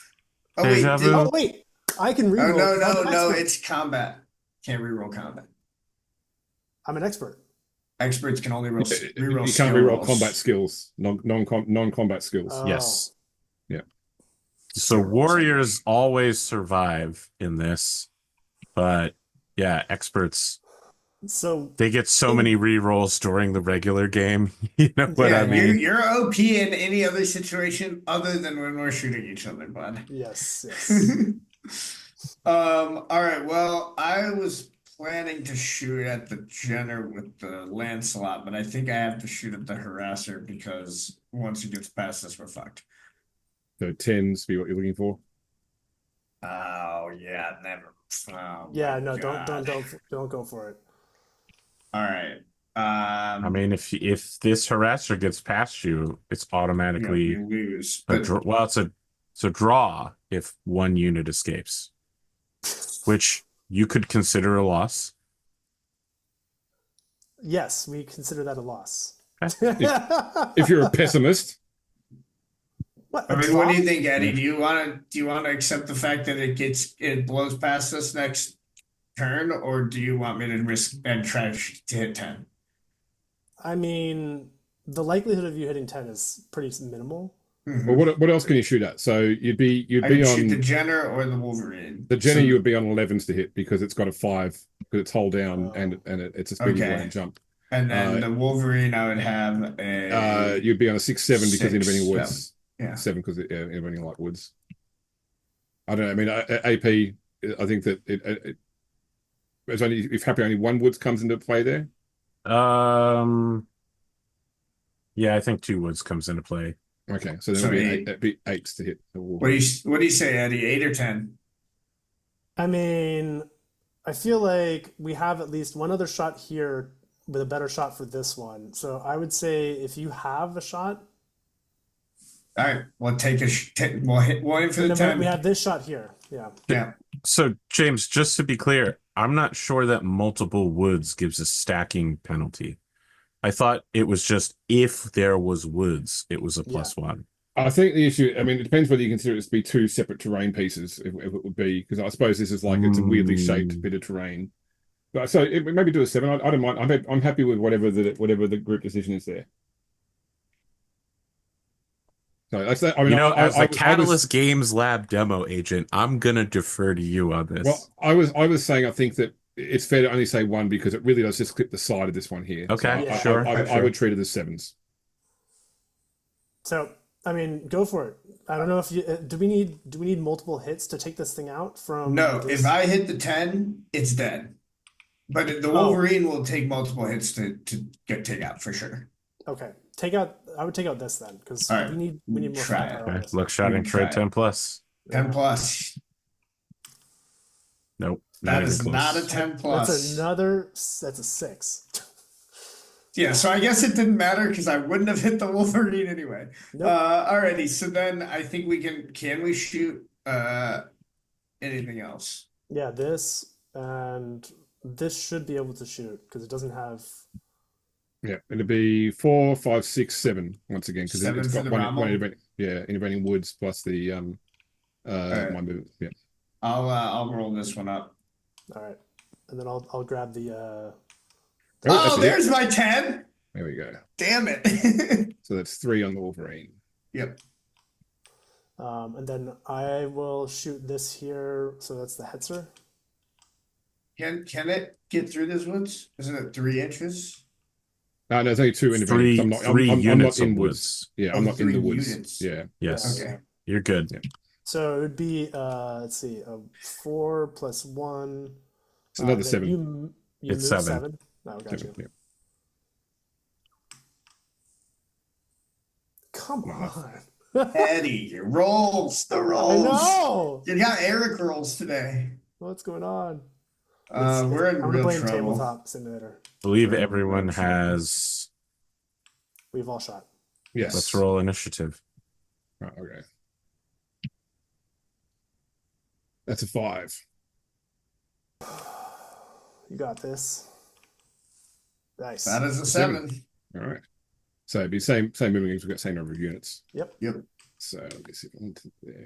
Oh Deja wait, vu. Oh wait, I can oh reroll. no, I'm no, an no, expert. it's combat. Can't reroll combat. I'm an expert. Experts can only reroll You can't skill reroll rolls. combat skills, non-combat skills. Oh. Yes. Yeah. So warriors always survive in this, but yeah, experts, So they get so many rerolls during the regular game. You know what Yeah, I mean? you're OP in any other situation other than when we're shooting each other, bud. yes. All right. Well, I was planning to shoot at the Jenner with the Lancelot, but I think I have to shoot at the harasser because once he gets past us, we're fucked. So 10s be what you're looking for. Oh yeah, never. Oh, Yeah, my no, God. don't go for it. All right. I mean, if this harasser gets past you, it's automatically you lose. a But draw. Well, it's a draw if one unit escapes, which you could consider a loss. Yes, we consider that a loss. If you're a pessimist, What? I a mean, what do you draw? think, Eddie? Do you want to accept the fact that it blows past us next turn, or do you want me to risk and try to hit 10? I mean, the likelihood of you hitting 10 is pretty minimal. well, what else can you shoot at? So you'd be I could shoot on the Jenner or the Wolverine. the Jenny. So- You would be on 11s to hit because it's got a 5 because it's hold down and it's a speedy Okay. and jump. And then the Wolverine, I would have a You'd be on a 6-7 because 6, intervening woods. yeah. 7 because intervening light woods. I don't know. I mean, AP. I think that it's only if happy only one woods comes into play there. Yeah, I think 2 woods comes into play. Okay, so then So it'd be 8s to hit the wall. What do you say, Eddie? 8 or 10? I mean, I feel like we have at least one other shot here with a better shot for this one. So I would say if you have a shot, All right, we'll take we'll aim for the and then 10. we have this shot here. Yeah. Yeah. So, James, just to be clear, I'm not sure that multiple woods gives a stacking penalty. I thought it was just if there was woods, it was a +1. I think the issue, I mean, it depends whether you consider it to be 2 separate terrain pieces, if it would be, because I suppose this is like it's a weirdly shaped bit of terrain. But so maybe do a 7. I don't mind. I'm happy with whatever the group decision is there. So that's that. I mean, As I a Catalyst Games Lab demo agent, I'm gonna defer to you on this. Well, I was saying I think that it's fair to only say 1 because it really does just clip the side of this one here. Okay, So sure. I would treat it as 7s. So I mean, go for it. I don't know if you do we need multiple hits to take this thing out from No, this? if I hit the 10, it's dead. But the Wolverine will take multiple hits to take out for sure. Okay. I would take out this then because All right. we need more Try it. firepower on Okay, this. look, shouting Try trade it. 10 plus. 10 plus. Nope. That even is close. not a 10 plus. That's a 6. Yeah, so I guess it didn't matter because I wouldn't have hit the Wolverine anyway. Nope. Alrighty, so then I think we can we shoot anything else? Yeah, this and this should be able to shoot because it doesn't have. Yeah, it'll be 4, 5, 6, 7 once again because Seven it's for got the one Rommel? intervening woods plus the Alright. my movement. Yeah. I'll roll this one up. All right, and then I'll grab the. Oh, Oh, that's it. there's my 10. There we go. Damn it. So that's 3 on the Wolverine. Yep. And then I will shoot this here. So that's the Hetzer. Can it get through these woods? Isn't it 3 inches? No, it's only 2 intervening. I'm not, three I'm units not in of woods. woods. Yeah, Oh, I'm not in the 3 woods. units. Yeah. Yes. Okay. You're good. Yeah. So it would be let's see, 4 + 1. It's another then 7. You It's move 7. Oh, got you. Yeah. Come on. Eddie, rolls, the I rolls. know. You got Eric rolls today. What's going on? We're in I'm gonna real blame trouble. Tabletop Simulator. I believe Right, everyone right. has. We've all shot. Yes. Let's roll initiative. Right, okay. That's a 5. You got this. Nice. That is a Seven. 7. All right. So it'd be same moving as we've got same number of units. Yep. Yep. So let me see. One to there.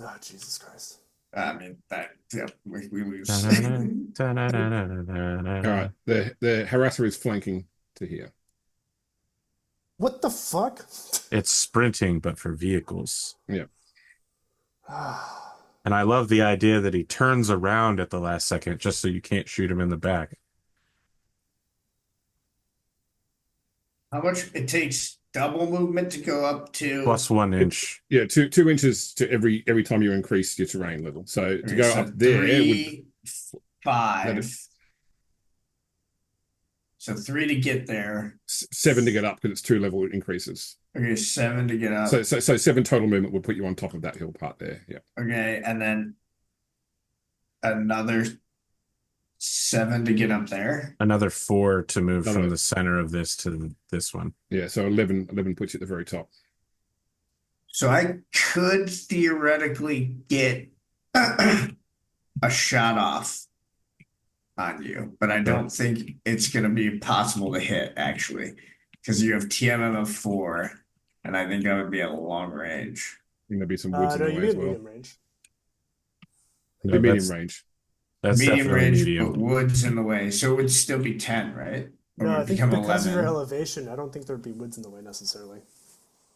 Oh, Jesus Christ. I mean that. Yep. We lose. All right. The harasser is flanking to here. What the fuck? It's sprinting, but for vehicles. Yeah. And I love the idea that he turns around at the last second just so you can't shoot him in the back. How much it takes double movement to go up to Plus 1 inch. Yeah, 2 inches to every time you increase your terrain level. So to Okay, go so up there 3, 5. That is- So 3 to get there. 7 to get up because it's 2 level increases. Okay, 7 to get up. So 7 total movement would put you on top of that hill part there. Yeah. Okay, and then another 7 to get up there. Another 4 to move No, from no. the center of this to this one. Yeah. So 11 puts you at the very top. So I could theoretically get a shot off on you, but I don't think it's going to be possible to hit actually, because you have TMM of 4, and I think I would be at long range. And there'll be some woods in No, the you way as get well. medium range. No, Be medium that's, range. that's Medium definitely range, medium. but woods in the way, so it would still be 10, right? Or No, would I it think become because of your 11? elevation, I don't think there'd be woods in the way necessarily.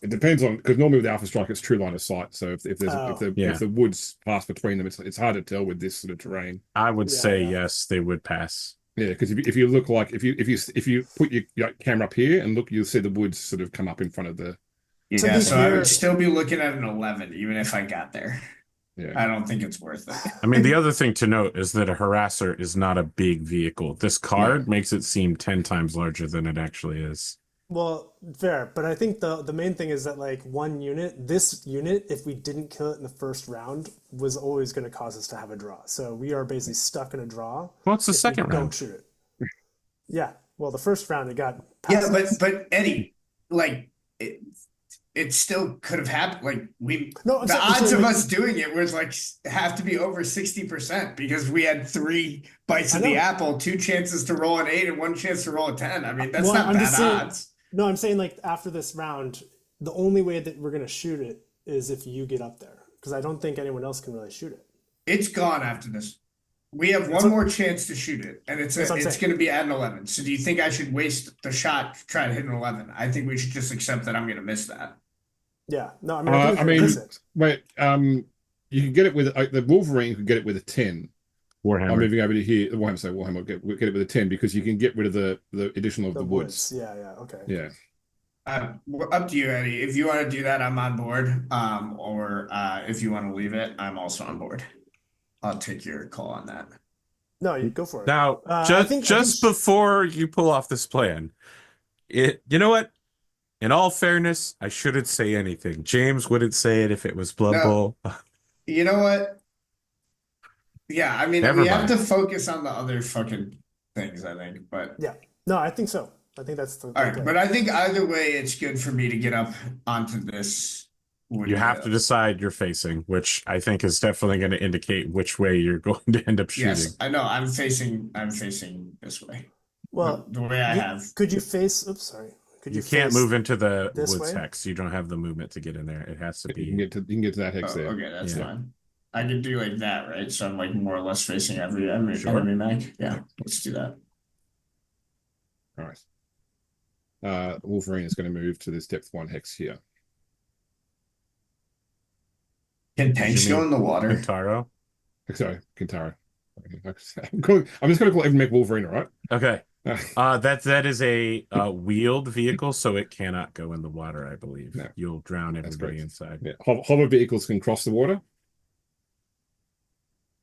It depends on because normally with Alpha Strike it's true line of sight. So if there's Oh. Yeah. if the woods pass between them, it's hard to tell with this sort of terrain. I would Yeah, say yeah. yes, they would pass. Yeah, because if you look like if you put your camera up here and look, you'll see the woods sort of come up in front of the. To Yeah, be so I fair- would still be looking at an 11, even if I got there. Yeah. I don't think it's worth it. I mean, the other thing to note is that a harasser is not a big vehicle. This card makes it seem 10 times larger than it actually is. Well, fair, but I think the main thing is that like this unit, if we didn't kill it in the first round, was always going to cause us to have a draw. So we are basically stuck in a draw. Well, it's the if we second don't round. shoot it. Yeah. Well, the first round it got. Yeah, past us. but Eddie, like it still could have happened. Like No, I'm the saying- I'm odds saying, of like- us doing it was like have to be over 60% because we had 3 bites I of the know. apple, 2 chances to roll an 8 and 1 chance to roll a 10. I mean, that's Well, not I'm bad just saying- odds. No, I'm saying like after this round, the only way that we're going to shoot it is if you get up there, because I don't think anyone else can really shoot it. It's gone after this. We have That's one what- more chance to shoot it, and it's That's what I'm it's saying. going to be at an 11. So do you think I should waste the shot to try to hit an 11? I think we should just accept that I'm going to miss that. Yeah. No, I mean, I think I we mean, miss it. wait. You can get it with the Wolverine. You can get it with a 10. I'm Warhammer. moving over to here. Warhammer. So Warhammer. We'll get it with a 10 because you can get rid of the additional of the woods. Yeah. Yeah. Okay. Yeah. Up to you, Eddie. If you want to do that, I'm on board. Or if you want to leave it, I'm also on board. I'll take your call on that. No, you go for it. Now, I just think- before you pull off this plan, you know what? In all fairness, I shouldn't say anything. James wouldn't say it if it was Blood No. Bowl. You know what? Yeah, I mean, Never we have mind. to focus on the other fucking things, I think. But No, I think so. I think that's the All right, play. but I think either way, it's good for me to get up onto this woody You have hill. to decide you're facing, which I think is definitely going to indicate which way you're going to end up shooting. Yes, I know. I'm facing this way. Well, The way I have. could you face? Oops, sorry. Could You you can't face move into the this woods way? hex. You don't have the movement to get in there. It has to You be. can get to that hex Oh, there. okay, that's Yeah. fine. I can do like that, right? So I'm like more or less facing every Sure. enemy mech. Yeah, let's do that. All right. Wolverine is going to move to this depth 1 hex here. Can tanks You go mean in the water? Kintaro? Sorry, Kintaro. I'm just going to call every mech Wolverine, all right? Okay. That is a wheeled vehicle, so it cannot go in the water, I believe. No. You'll drown That's everybody correct. inside. Yeah. Hover vehicles can cross the water.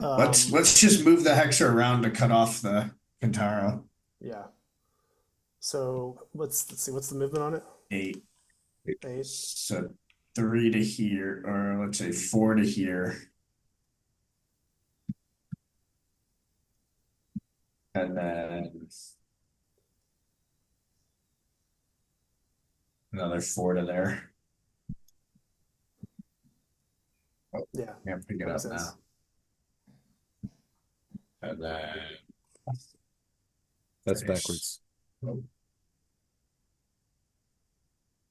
Let's just move the Hexer around to cut off the Kintaro. Yeah. So let's see. What's the movement on it? 8. 8. So 3 to here, or let's say 4 to here. And then another 4 to there. Yeah. Can't pick it Makes up sense. now. And then That's Face. backwards.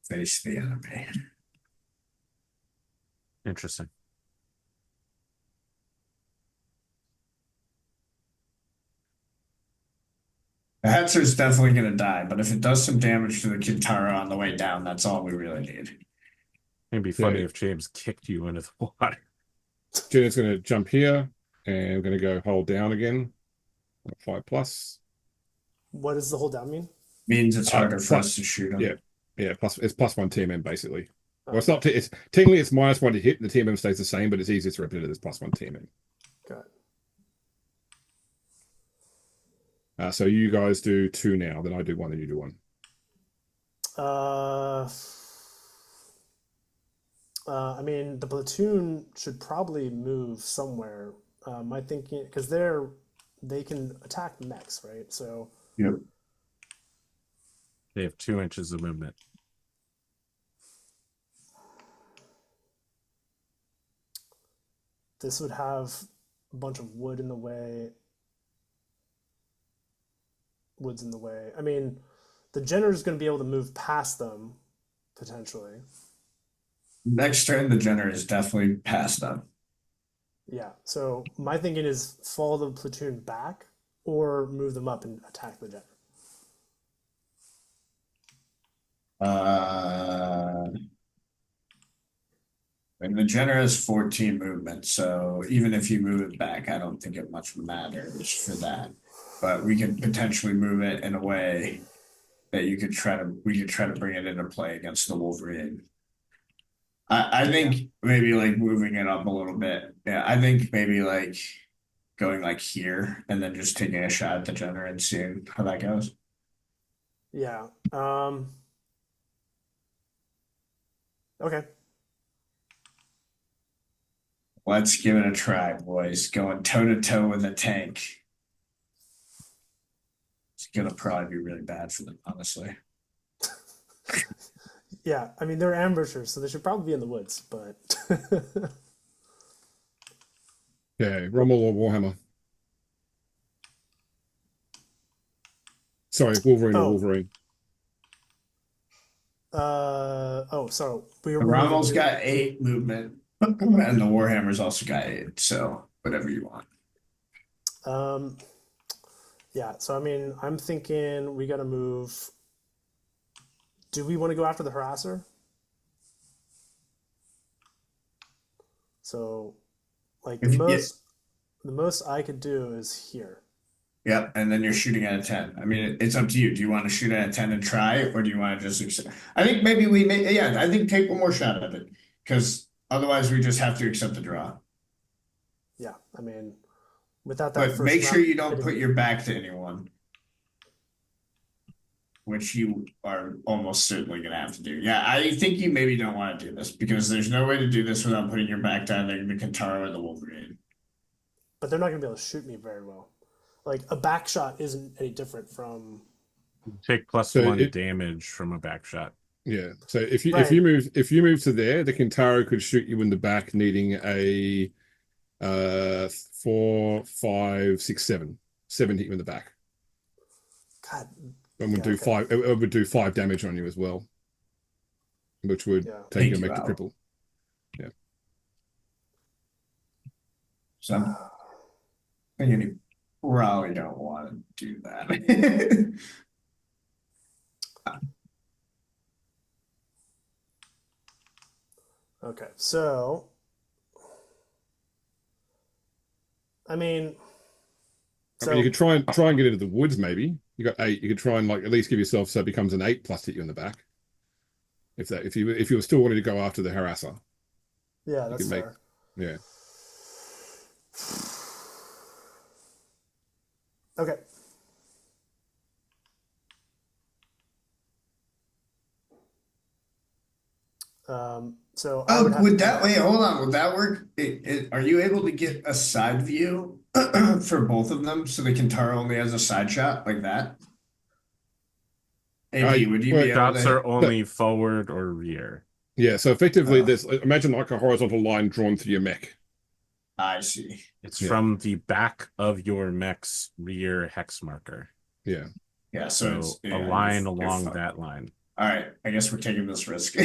Face the enemy. Interesting. The Hetzer's definitely going to die, but if it does some damage to the Kintaro on the way down, that's all we really need. It'd be funny Yeah. if James kicked you into the water. Jenna's going to jump here, and we're going to go hold down again. 5+. What does the hold down mean? Means it's harder for plus- us to shoot them. yeah. Yeah, it's +1 TMM basically. Oh, Well, it's not. It's technically it's -1 to hit. The TMM stays the same, but it's easier to represent it as +1 TMM. got it. So you guys do 2 now. Then I do 1. Then you do 1. I mean, the platoon should probably move somewhere. My thinking, because they can attack mechs, right? So Yep. They have 2 inches of movement. this would have a bunch of wood in the way. Wood's in the way. I mean, the Jenner is going to be able to move past them, potentially. Next turn, the Jenner is definitely past them. Yeah, so my thinking is follow the platoon back or move them up and attack the Jenner. And the Jenner has 14 movement, so even if you move it back, I don't think it much matters for that. But we could potentially move it in a way that we could try to bring it into play against the Wolverine. I think maybe like moving it up a little bit. Yeah, I think maybe like going like here and then just taking a shot at the Jenner and seeing how that goes. Yeah. Okay. Let's give it a try, boys. Going toe to toe with a tank. It's gonna probably be really bad for them, honestly. Yeah, I mean, they're ambushers, so they should probably be in the woods, but Okay, Rommel or Warhammer? Sorry, Wolverine or Oh. Wolverine. sorry. The Rommel's got 8 movement, and the Warhammer's also got 8, so whatever you want. Yeah, so I mean, I'm thinking we gotta move. Do we want to go after the harasser? So, like If- the most I could do is here. Yep, and then you're shooting at a 10. I mean, it's up to you. Do you want to shoot at a 10 and try, or do you want to just accept? I think maybe I think take one more shot at it, because otherwise we just have to accept the draw. Yeah, I mean, without that But first make sure round you don't hitting put me. your back to anyone, which you are almost certainly going to have to do. Yeah, I think you maybe don't want to do this, because there's no way to do this without putting your back to either the Kintaro or the Wolverine. But they're not gonna be able to shoot me very well. Like a back shot isn't any different from Take plus So 1 it- damage from a back shot. Yeah. So if you Right. if you move to there, the Kintaro could shoot you in the back, needing a 4, 5, 6, 7. 7 hit you in the back. God. And would Yeah, do okay. 5. It would do 5 damage on you as well, which would Yeah. take Take your you mech to out. cripple. So I'm thinking you probably don't want to do that. Okay, so I mean, I so mean, you could try and get into the woods. Maybe you got 8. You could try and like at least give yourself so it becomes an 8 plus hit you in the back. If you were still wanting to go after the harasser, yeah, that's could make- fair. yeah. Okay. So I would have would to that wait? Hold on. Would that work? Are you able to get a side view for both of them so the Kintaro only has a side shot like that? AB, would you well, be able Shots to? are only forward or rear. Yeah. So effectively, Oh. there's imagine like a horizontal line drawn through your mech. I see. It's Yeah. from the back of your mech's rear hex marker. Yeah. Yeah. So So a yeah, line you're along fucked. that line. All right. I guess we're taking this risk.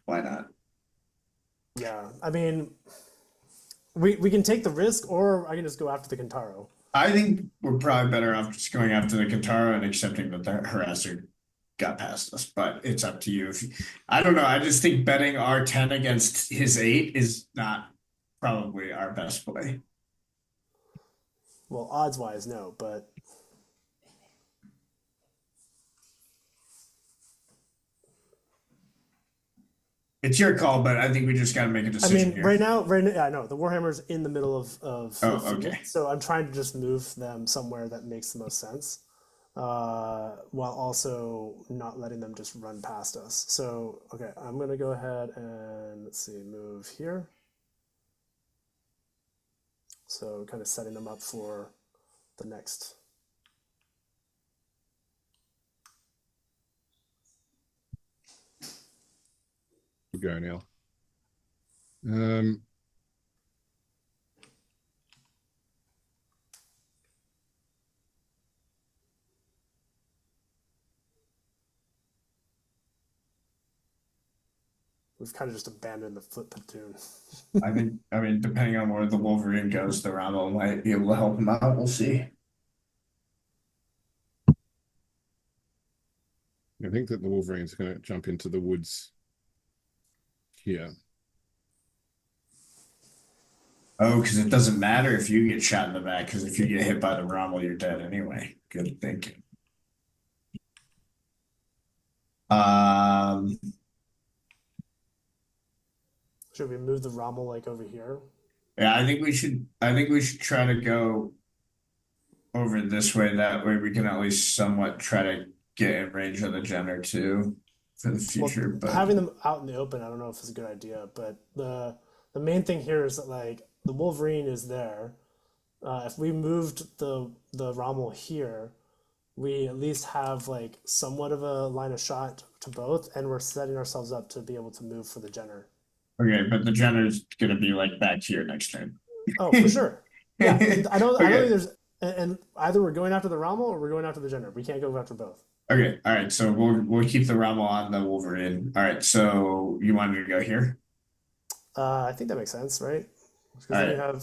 Why not? Yeah, I mean, we can take the risk, or I can just go after the Kintaro. I think we're probably better off just going after the Kintaro and accepting that the harasser got past us. But it's up to you. I don't know. I just think betting our 10 against his 8 is not probably our best play. Well, odds wise, no, but It's your call, but I think we just got to make a I decision mean, here. right now, yeah, I know the Warhammer's in the middle of Oh, the field, okay. so I'm trying to just move them somewhere that makes the most sense, while also not letting them just run past us. So, okay, I'm gonna go ahead and let's see, move here. So, kind of setting them up for the next. We'll go now. We've kind of just abandoned the foot platoon. I mean, depending on where the Wolverine goes, the Rommel might be able to help him out. We'll see. I think that the Wolverine's going to jump into the woods here. Oh, because it doesn't matter if you get shot in the back, because if you get hit by the Rommel, you're dead anyway. Good thinking. Should we move the Rommel like over here? Yeah, I think we should try to go over this way. That way we can at least somewhat try to get in range of the Gen or 2 for the future. Well, but having them out in the open, I don't know if it's a good idea. But the main thing here is that like the Wolverine is there. If we moved the Rommel here, we at least have like somewhat of a line of shot to both, and we're setting ourselves up to be able to move for the Jenner. okay, but the Gen is gonna be like back here next turn. Oh, for sure. Yeah, I don't Okay. think there's, and either we're going after the Rommel or we're going after the Jenner. We can't go after both. Okay, all right. So we'll keep the Rommel on the Wolverine. All right. So you wanted to go here? I think that makes sense, right? Because then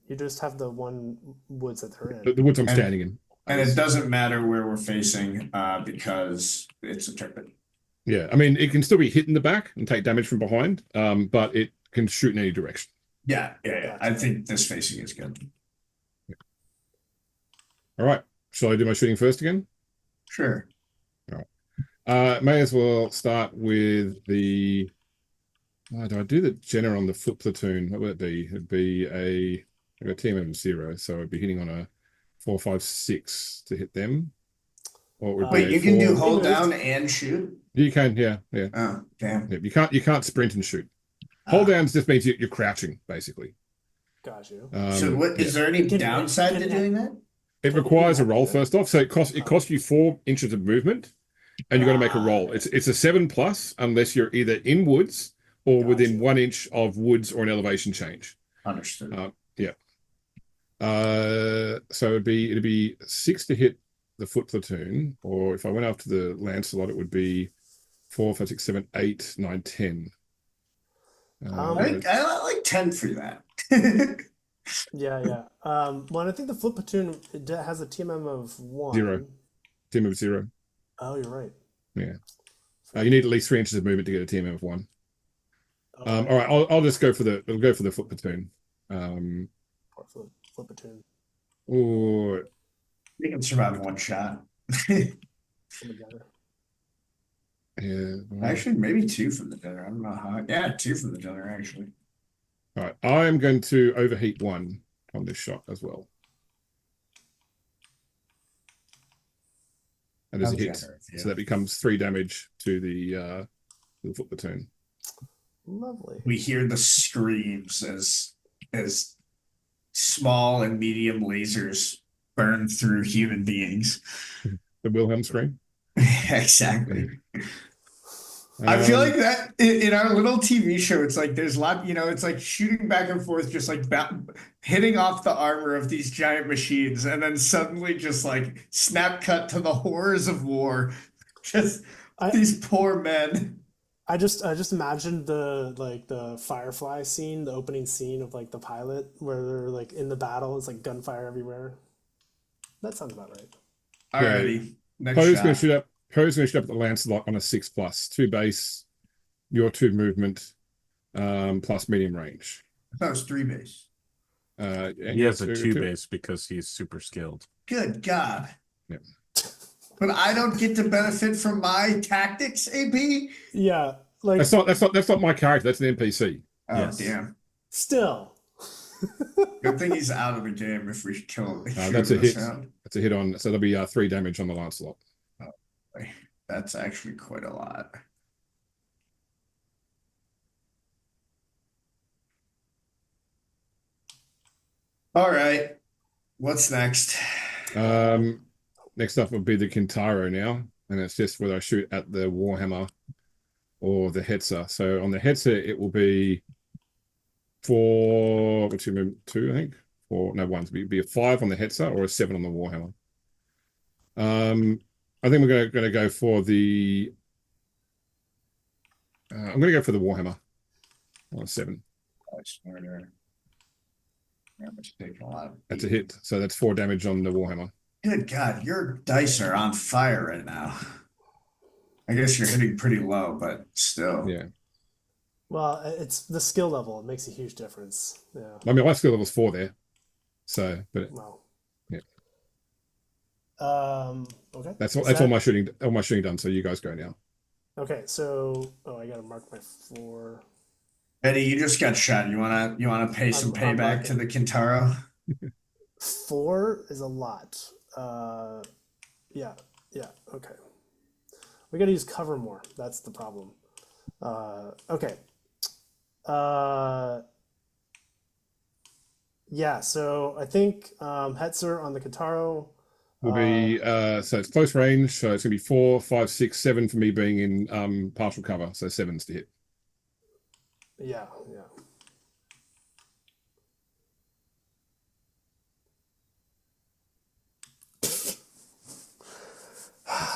you just have the one woods that they're in. The woods I'm And- standing in. And it doesn't matter where we're facing, because it's a turret. Yeah, I mean, it can still be hit in the back and take damage from behind, but it can shoot in any direction. Yeah. I think this facing is good. All right, shall I do my shooting first again? Sure. May as well start with the. Do I do the Jenner on the foot platoon? What would it be? It'd be a team of 0, so it'd be hitting on a 4, 5, 6 to hit them. Or it would be Wait, a you can do 4. hold down and shoot? You can, yeah. Oh, damn. Yeah, you can't sprint and shoot. Hold downs just means you're crouching, basically. Got you. So what is there any Can- downside to can- doing that? It requires a roll first off, so it costs you 4 inches of movement, and you got to make a roll. It's a 7+ unless you're either in woods or within 1 inch of woods or an elevation change. Understood. Yeah. So it'd be 6 to hit the foot platoon, or if I went after the Lancelot, it would be 4, 5, 6, 7, 8, 9, 10. I like 10 for that. Yeah. Well, I think the foot platoon has a TMM of 1. 0. Team of 0. Oh, you're right. Yeah. You need at least 3 inches of movement to get a TMM of 1. Oh, All right, I'll just go for the foot platoon. foot platoon. Or You can survive 1 shot. Together. yeah. Actually, maybe 2 from the Jiller. I don't know how. Yeah, 2 from the Jiller, actually. All right, I'm going to overheat 1 on this shot as well. And there's a hit, so that becomes 3 damage to the foot platoon. Lovely. We hear the screams as small and medium lasers burn through human beings. The Wilhelm scream. Exactly. I feel like that in our little TV show, it's like there's it's like shooting back and forth, just like hitting off the armor of these giant machines, and then suddenly just like snap cut to the horrors of war. Just these poor men. I just imagined the Firefly scene, the opening scene of like the pilot where they're like in the battle. It's like gunfire everywhere. That sounds about right. Alrighty. Next Poe's shot. going to shoot up. Poe's going to shoot up the Lancelot on a 6+, 2 base, your 2 movement, plus medium range. I thought it was 3 base. He has a 2 base because he's super skilled. Good God. Yep. But I don't get to benefit from my tactics, AP? Yeah, like That's not my character. That's an NPC. Oh, Yes. damn. still. Good thing he's out of the game if we kill him. That's a hit. That's a hit on. So there'll be 3 damage on the Lancelot. That's actually quite a lot. All right. What's next? Next up would be the Kintaro now, and it's just whether I shoot at the Warhammer or the Hetzer. So on the Hetzer, it will be 4, 2, I think. 4, no, 1. It'll be a 5 on the Hetzer or a 7 on the Warhammer. I think we're going to go for the. I'm going to go for the Warhammer on a 7. That's a hit. So that's 4 damage on the Warhammer. Good God, your dice are on fire right now. I guess you're hitting pretty low, but still. Yeah. Well, it's the skill level. It makes a huge difference. Yeah. I mean, my skill level's 4 there. So, but Wow. yeah. Okay. That's all my shooting. All my shooting done. So you guys go now. Okay, so I gotta mark my 4. Eddie, you just got shot. You wanna pay some I'm payback to the Kintaro? 4 is a lot. Yeah, okay. We gotta use cover more. That's the problem. Okay. Yeah, so I think Hetzer on the Kintaro Will be so it's close range. So it's gonna be 4, 5, 6, 7 for me being in partial cover. So 7's to hit. Yeah.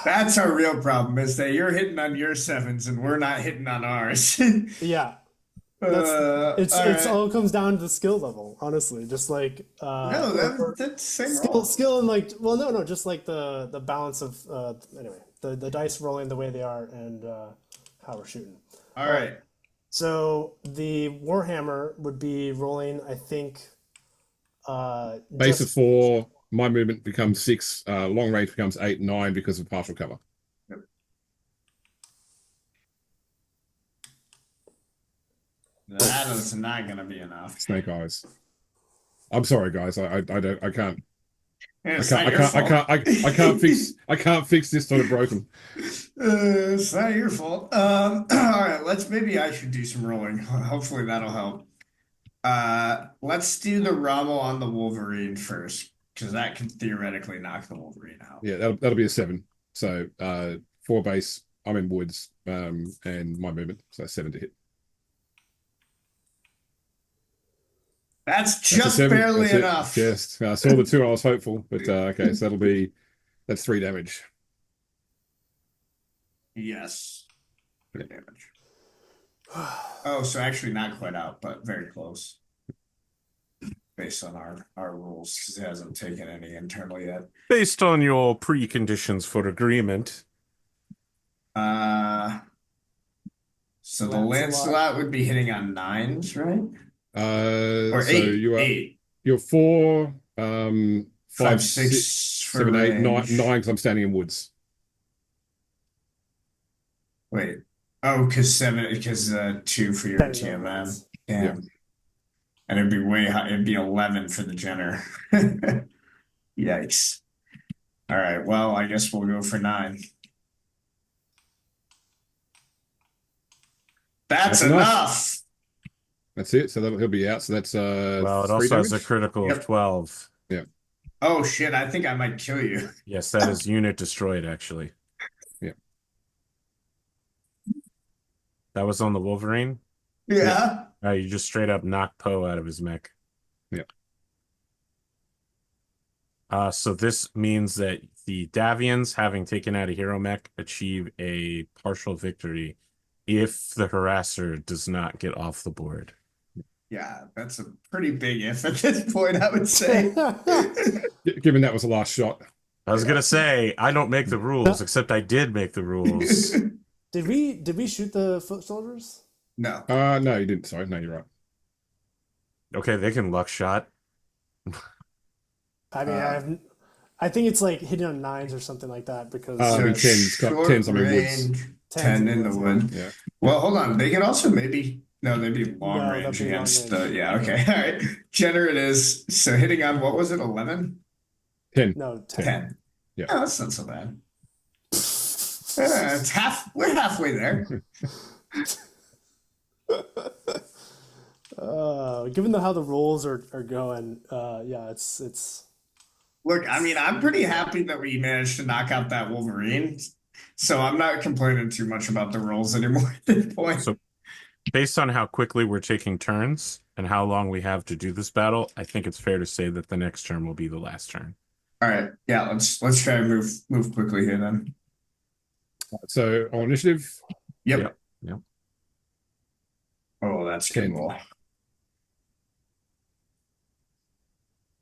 That's our real problem, is that you're hitting on your 7s and we're not hitting on ours. Yeah. It's all comes down to the skill level, honestly. Just like no, that's same roll. skill and like no, just like the balance of anyway, the dice rolling the way they are and how we're shooting. All right. So the Warhammer would be rolling, I think. Base of 4. My movement becomes 6. Long range becomes 8, 9 because of partial cover. That is not gonna be enough. Snake eyes. I'm sorry, guys. I can't. It's I can't fix this sort of broken. It's not your fault. All right, maybe I should do some rolling. Hopefully that'll help. Let's do the Rommel on the Wolverine first. because that can theoretically knock the Wolverine out. Yeah, that'll be a 7. So 4 base. I'm in woods, and my movement, so 7 to hit. That's That's a just 7. barely That's it. enough. Just I saw the 2. I was hopeful, but okay. So that's 3 damage. Yes. Good damage. Oh, so actually not quite out, but very close. Based on our rules, because it hasn't taken any internal yet. Based on your preconditions for agreement. So the Lancelot would be hitting on 9s, right? Or So 8. you are 8. you're 4, 5, 5, 6 7, 8, 9, 9 because I'm standing in woods. Wait. Oh, because 2 for your TMM. Damn. Yeah. And it'd be way high. It'd be 11 for the Jenner. Yikes. All right. Well, I guess we'll go for 9. That's enough. That's it. So he'll be out. So that's Well, it 3 also has a damage? critical of 12. Yeah. Oh shit! I think I might kill you. Yes, that is unit destroyed, actually. Yeah. That was on the Wolverine? Yeah. You just straight up knocked Poe out of his mech. Yeah. So this means that the Davians, having taken out a hero mech, achieve a partial victory if the harasser does not get off the board. Yeah, that's a pretty big if at this point, I would say. Given that was the last shot. I was gonna say I don't make the rules, except I did make the rules. Did we shoot the foot soldiers? No. No, you didn't. Sorry, no, you're right. Okay, they can luck shot. I mean, I think it's like hitting on 9s or something like that because I mean, 10s. I mean, range, woods. 10 in the wood. Yeah. Well, hold on. They can also maybe they'd be long No, range that'd be long against range. the okay. All right. Jenner it is. So hitting on what was it, 11? 10. no 10. 10. Yeah. Oh, that's not so bad. We're halfway there. Given how the rules are going, yeah, it's. Look, I mean, I'm pretty happy that we managed to knock out that Wolverine. So I'm not complaining too much about the rules anymore at this point. So based on how quickly we're taking turns and how long we have to do this battle, I think it's fair to say that the next turn will be the last turn. All right. Yeah, let's try to move quickly here then. So on initiative. Yep. Yep. Oh, that's 10. cool.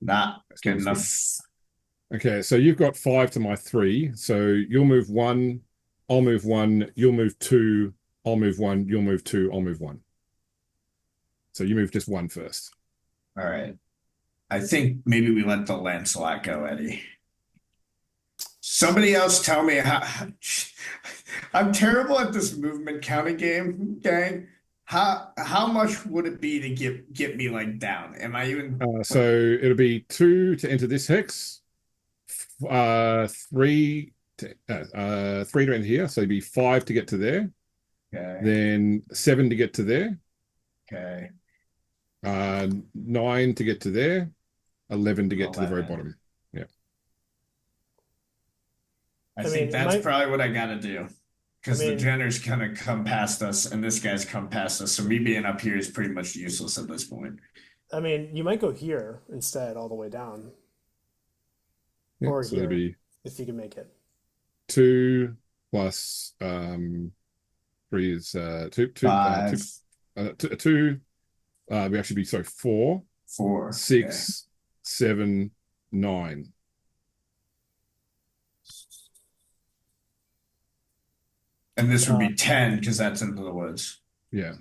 Not good enough. Okay, so you've got 5 to my 3. So you'll move 1, I'll move 1, you'll move 2, I'll move 1, you'll move 2, I'll move 1. So you move just 1 first. All right. I think maybe we let the Lancelot go, Eddie. Somebody else tell me how I'm terrible at this movement counting game, gang. How much would it be to get me like down? Am I even So it'll be 2 to enter this hex, 3 to enter here. So it'd be 5 to get to there, okay? then 7 to get to there, Okay. 9 to get to there, 11 to get to the very 11. bottom. Yeah. I mean, think that's probably what I gotta do. Because the Jenner's gonna come past us and this guy's come past us. So me being up here is pretty much useless at this point. I mean, you might go here instead, all the way down, Yeah, or so here it'll be if you can make it. 2 plus 3 is 2. 5, 2. We actually be 4, 4, 6, 7, 9. and this would be 10 because that's into the woods. Yeah.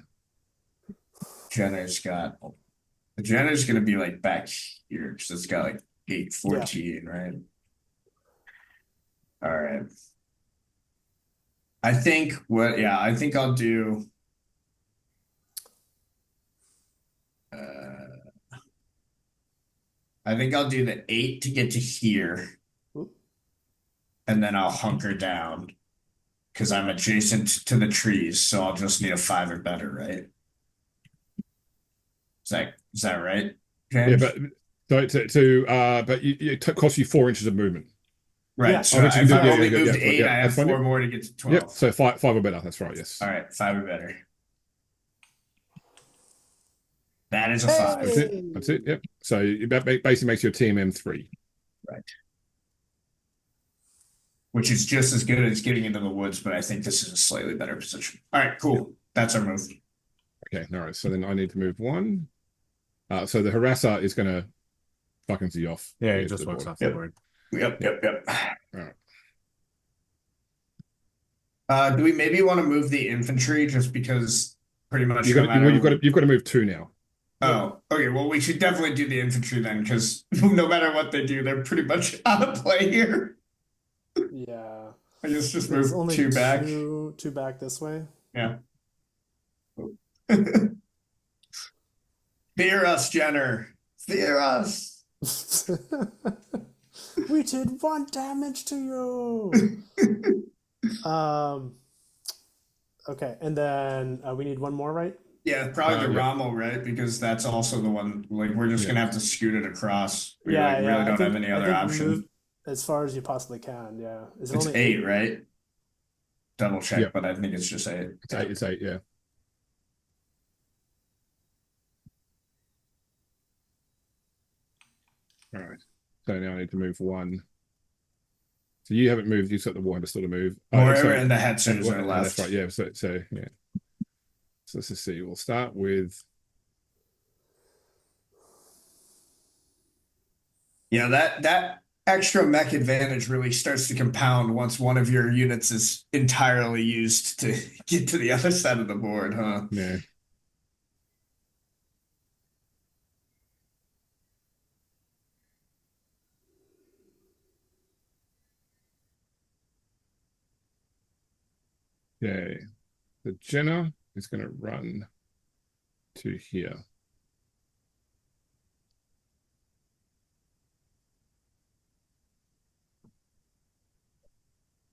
Jenner's got the Jenner's gonna be like back here because it's got like 8, 14, right? All right. I think I'll do I think I'll do the 8 to get to here. Oop. And then I'll hunker down because I'm adjacent to the trees, so I'll just need a 5 or better, right? Is that right, Yeah, James? but So but it costs you 4 inches of movement. Right. Yeah. So Oh, which you if can I do- yeah, only yeah, moved yeah, 8, yeah, I have that's fine, 4 yeah. more to get to 12. Yep. So five or better. That's right. Yes. All right, 5 or better. That is a Hey! 5. That's it. That's it. Yep. So that basically makes you a team M3. Right. Which is just as good as getting into the woods, but I think this is a slightly better position. All right, cool. That's our move. Okay. All right. So then I need to move 1. So the harasser is going to fucking you off. Yeah, to he just the walks board. off the board. Yep. All right. Do we maybe want to move the infantry just because pretty much You've no got, matter... you've got to move 2 now. Oh, okay. Well, we should definitely do the infantry then, because no matter what they do, they're pretty much out of play here. Yeah. I guess just There's move only 2 back. two back this way. Yeah. Fear us, Jenner. Fear us. We did 1 damage to you. Okay, and then we need 1 more, right? Yeah, probably the Yeah. Rommel, right? Because that's also the one, like, we're just gonna have to scoot it across. We Yeah, like, yeah. really I don't think- have any I other think option. move as far as you possibly can. Yeah, is it It's only 8, right? Double check, Yeah. but I think it's just 8. It's 8. Yeah. All right. So now I need to move 1. So you haven't moved. You've got the Warhammer still to move. Warhammer and the Hetzers are left. That's right. Yeah. So yeah. So let's just see. We'll start with. Yeah, that extra mech advantage really starts to compound once one of your units is entirely used to get to the other side of the board, huh? Yeah. Okay. The Jenna is going to run to here.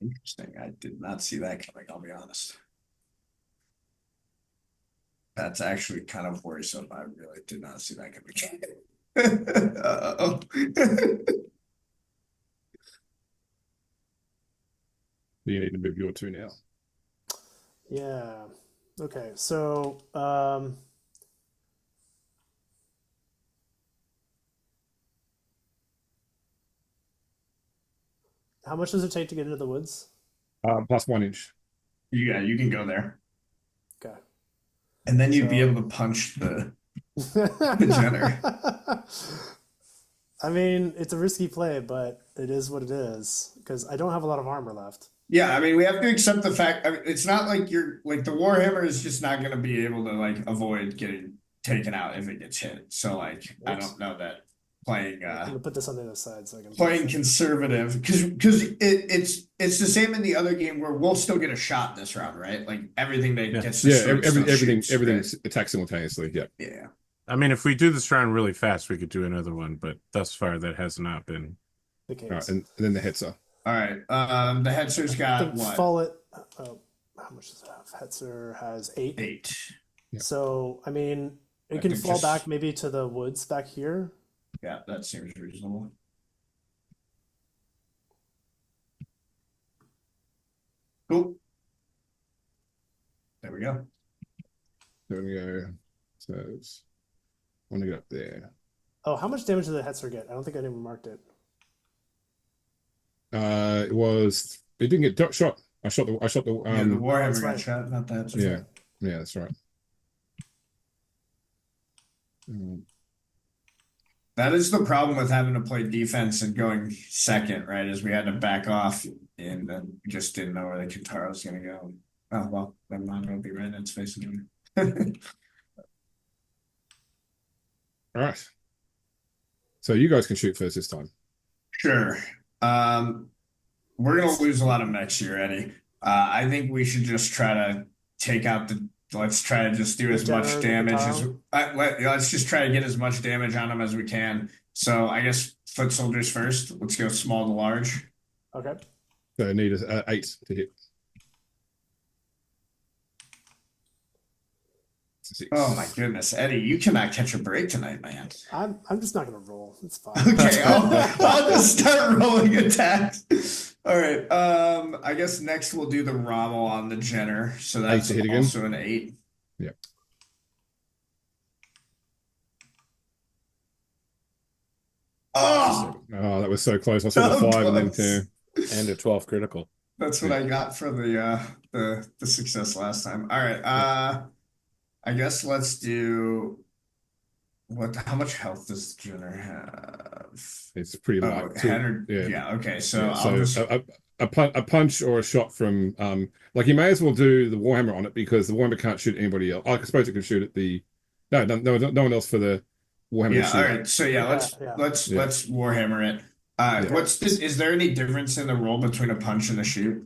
Interesting. I did not see that coming, I'll be honest. That's actually kind of worrisome. I really did not see that coming. Uh-oh. You need to move your 2 now. Yeah. Okay. So, how much does it take to get into the woods? Plus 1 inch. Yeah, you can go there. Okay. And then you'd be So- able to punch the Jenner. I mean, it's a risky play, but it is what it is because I don't have a lot of armor left. Yeah, I mean, we have to accept the fact. I mean, it's not like you're like the Warhammer is just not going to be able to like avoid getting taken out if it gets hit. So like, I don't know that playing I'm gonna put this on the other side so I can playing conservative because it's the same in the other game where we'll still get a shot this round, right? Like everything that Yeah. gets Yeah. destroyed still shoots, Everything right? attacks simultaneously. Yeah. Yeah. I mean, if we do this round really fast, we could do another one, but thus far that has not been. the case. All right. And then the Hetzer. All right. The Hetzer's I got think what? Follett. Oh, how much does it have? Hetzer has 8. 8. Yeah. So I mean, it I can think fall just- back maybe to the woods back here. Yeah, that seems reasonable. Cool. There we go. There we go. So it's, I want to get up there. Oh, how much damage did the Hetzer get? I don't think I even marked it. It was. It didn't get duck shot. I shot the. Yeah, the Um. Warhammer that's got right. shot, not the Hetzer. Yeah. Yeah. That's right. Mm, That is the problem with having to play defense and going second, right? Is we had to back off and then we just didn't know where the Kintaro was going to go. Oh, well, never mind. It'll be right in its face again. All right. So you guys can shoot first this time. Sure. We're going to lose a lot of mechs here, Eddie. I think we should just try to take out the. Let's try to just do as much damage as. Let's just try to get as much damage on them as we can. So I guess foot soldiers first. Let's go small to large. Okay. So I need a 8 to hit. It's a 6. Oh my goodness, Eddie, you cannot catch a break tonight, man. I'm just not gonna roll. It's fine. Okay, I'll just start rolling attacks. All right. I guess next we'll do the Rommel on the Jenner. So that's to hit again. also an 8. Yep. Oh, Oh, that was so close. I saw the So 5 and then close. 2. And a 12 critical. that's what I got for the success last time. All right. I guess let's do how much health does Jenner have? It's pretty Oh, light. 100. Yeah. Yeah, okay. So Yeah, I'll just a punch or a shot from like you may as well do the Warhammer on it because the Warhammer can't shoot anybody else. I suppose it can shoot at the no one else for the Warhammer to yeah, shoot. all right. So yeah, let's Warhammer it. Is there any difference in the roll between a punch and a shoot?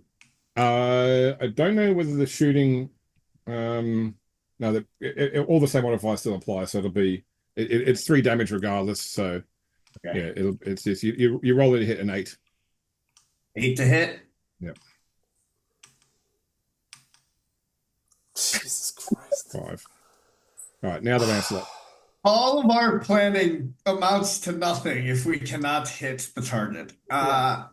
I don't know whether the shooting no all the same modifiers still apply, so it'll be it's 3 damage regardless. So Okay. yeah, it's just you roll it to hit an 8. 8 to hit. Yep. Jesus Christ. 5. All right, now the Lancelot. All of our planning amounts to nothing if we cannot hit the target. All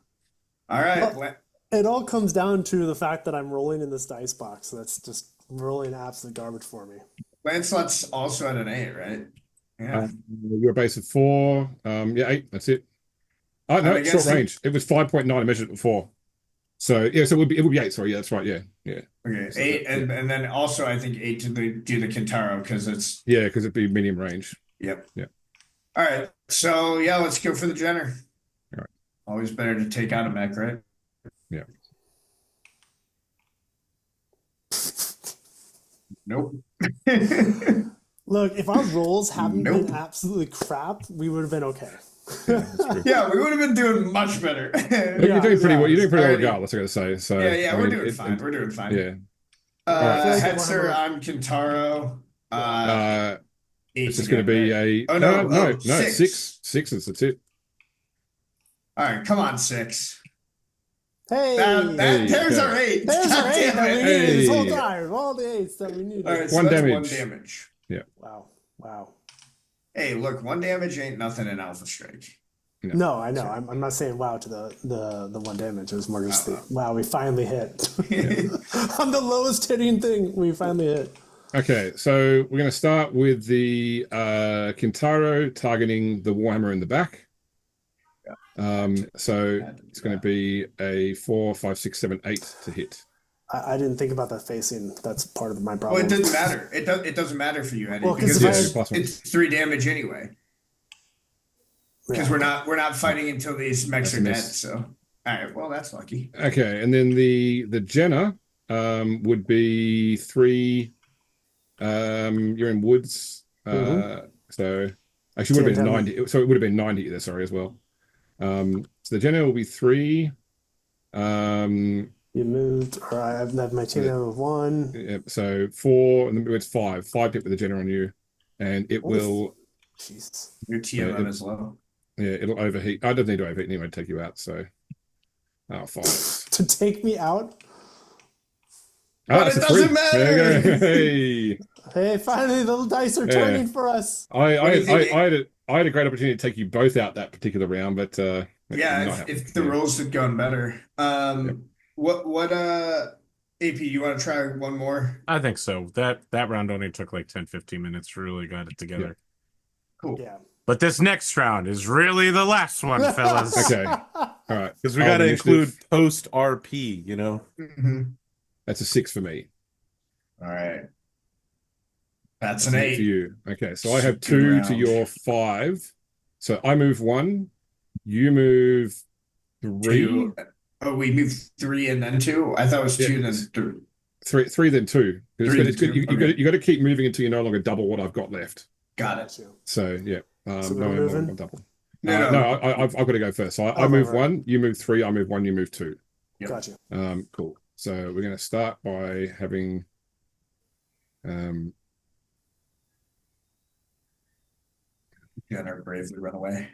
right. Well, it all comes down to the fact that I'm rolling in this dice box. That's just rolling absolute garbage for me. Lancelot's also at an 8, right? Yeah. You're a base of 4. Yeah, 8. That's it. Oh no, short range. It was 5.9. I measured it before. So yeah, so it would be 8. Sorry, yeah, that's right. Yeah. Okay, So 8, and then also I think 8 to do the Kintaro because it's because it'd be medium range. Yep. Yeah. All right. So yeah, let's go for the Jenner. All right. Always better to take out a mech, right? Yeah. Nope. Look, if our rolls hadn't Nope. been absolutely crap, we would have been okay. Yeah, that's true. Yeah, we would have been doing much better. You're doing pretty well. You're doing pretty well Alrighty. regardless, I gotta say. So Yeah, I we're mean, doing fine. We're doing fine. Yeah. Alright. Hetzer, I'm Kintaro. It's just going to be a Oh, no. no, 6. 6 is that's it. All right, come on, 6. Hey! There's our 8. There's our 8 that we it. needed this whole Hey. time. All the 8s that we needed. All right, so 1 that's damage. 1 damage. Wow. Hey, look, 1 damage ain't nothing in Alpha Strike. No, I know. I'm not saying wow to the 1 damage. It was more just the wow, we finally hit. On the lowest hitting thing, we finally hit. Okay, so we're going to start with the Kintaro targeting the Warhammer in the back. So it's going to be a 4, 5, 6, 7, 8 to hit. I didn't think about that facing. That's part of my Well, problem. it doesn't matter. It doesn't matter for you, Eddie, Well, 'cause because if it's 3 damage anyway. Because we're not fighting until these mechs are dead. So, all right. Well, that's lucky. Okay, and then the Jenner would be 3. You're in woods. So actually, would have been 90. So it would have been 90 either. Sorry, as well. So the Jenner will be 3. You moved, or I have my team out of 1. Yeah, so 4, and then it's 5. 5 hit with the Jenner on you, and it will. Jesus. Your TMM is low. Yeah, it'll overheat. I don't need to overheat anyway to take you out. So, 5. To take me out? But That's it a 3. doesn't matter. There you go. Hey. Hey, finally the dice are turning for us. I had a great opportunity to take you both out that particular round, but Yeah, if the rolls had gone better. What AP, you want to try one more? I think so. That round only took like 10-15 minutes to really got it together. Cool. Yeah. But this next round is really the last one, fellas. Okay. All right. Because we got to Initiative. include post RP, you know? Mm-hmm. That's a 6 for me. All right. That's That's an for 8. you. Okay, so I have Good 2 round. to your 5. So I move 1. You move 3. 2. Oh, we moved 3 and then 2? I thought it was 2 then 3. 3 then 2. 3 then It's good. 2. You got to keep moving until you no longer double what I've got left. Got Got it. you. So yeah. So No, we're no, moving? no, double. No. I've got to go first. So I Okay, move right. 1, you move 3, I move 1, you move 2. Yep. Got you. Cool. So we're going to start by having Jenner bravely run away.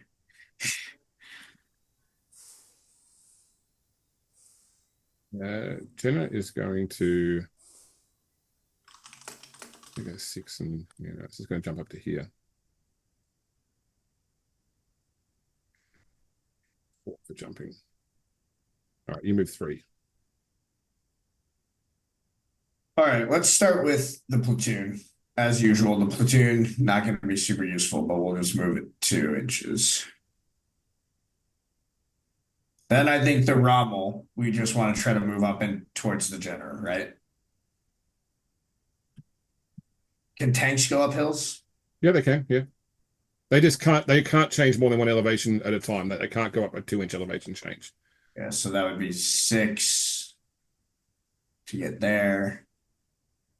Jenna is going to think that's 6, and it's just going to jump up to here. 4 for jumping. All right, you move 3. All right, let's start with the platoon. As usual, the platoon not going to be super useful, but we'll just move it 2 inches. Then I think the Rommel, we just want to try to move up in towards the Jenner, right? Can tanks go up hills? Yeah, they can. Yeah, they just can't. They can't change more than 1 elevation at a time. They can't go up a 2-inch elevation change. Yeah, so that would be 6 to get there,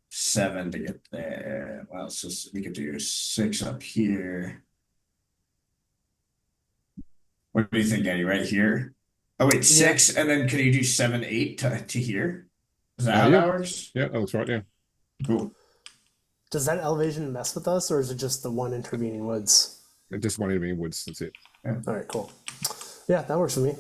7 to get there. Well, so we could do 6 up here. What do you think, Eddie? Right here? Oh wait, 6, and then can you do 7, 8 to here? Is that how that works? Yeah, that looks right. Yeah. Cool. Does that elevation mess with us, or is it just the one intervening woods? Just 1 intervening woods. That's it. Yeah. All right, cool. Yeah, that works for me.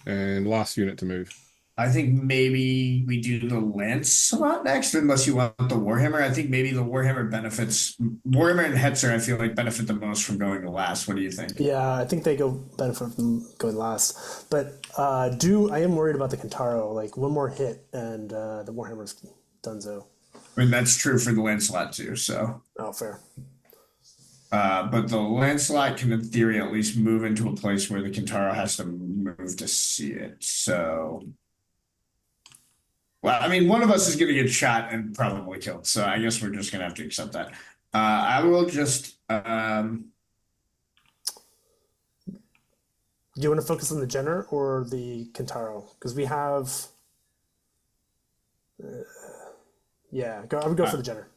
And last unit to move. I think maybe we do the Lancelot next, unless you want the Warhammer. I think maybe the Warhammer benefits. Warhammer and Hetzer, I feel like, benefit the most from going to last. What do you think? Yeah, I think they benefit from going last. But I am worried about the Kentaro. Like, one more hit and the Warhammer's donezo. I mean, that's true for the Lancelot too, so. Oh, fair. But the Lancelot can, in theory, at least move into a place where the Kentaro has to move to see it. So, well, I mean, one of us is going to get shot and probably killed. So I guess we're just going to have to accept that. I will just. Do you want to focus on the Jenner or the Kentaro? Because we have. Yeah, I would go for the Jenner.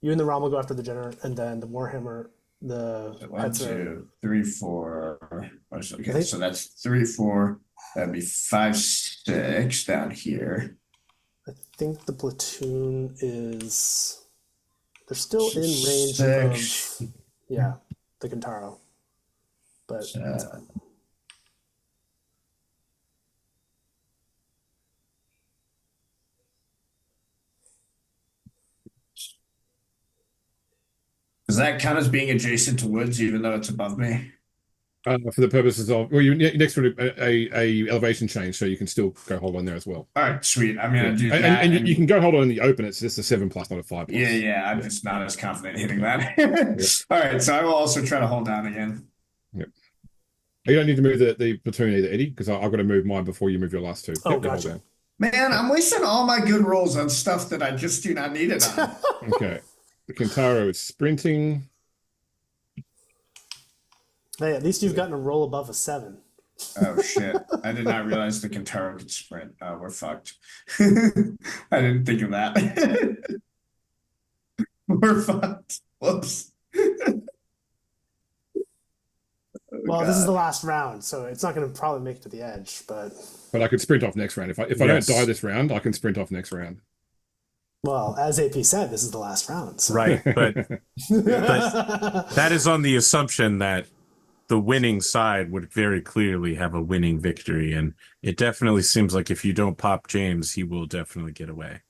You and the Rommel go after the Jenner, and then the Warhammer, the 1, 2, 3, 4. Okay, so that's 3, 4. That'd be 5, 6 down here. I think the platoon is. They're still in range 6. of. Yeah, the Kentaro. But. Does that count as being adjacent to woods, even though it's above me? For the purposes of, well, you next to a elevation change, so you can still go hold on there as well. All right, sweet. I'm gonna do that. And you can go hold on in the open. It's just a 7+, not a 5+. Yeah. I'm just not as confident hitting that. All right, so I will also try to hold down again. Yep. You don't need to move the platoon either, Eddie, because I've got to move mine before you move your last 2. Oh, Yep, gotcha. Man, I'm wasting all my good rolls on stuff that I just do not need it on. Okay. The Kentaro is sprinting. Hey, at least you've gotten a roll above a 7. Oh shit! I did not realize the Kentaro could sprint. Oh, we're fucked. I didn't think of that. We're fucked. Whoops. Well, this is the last round, so it's not going to probably make it to the edge, but I could sprint off next round. If I don't die this round, I can sprint off next round. well, as AP said, this is the last round. So. Right, but that is on the assumption that the winning side would very clearly have a winning victory, and it definitely seems like if you don't pop James, he will definitely get away.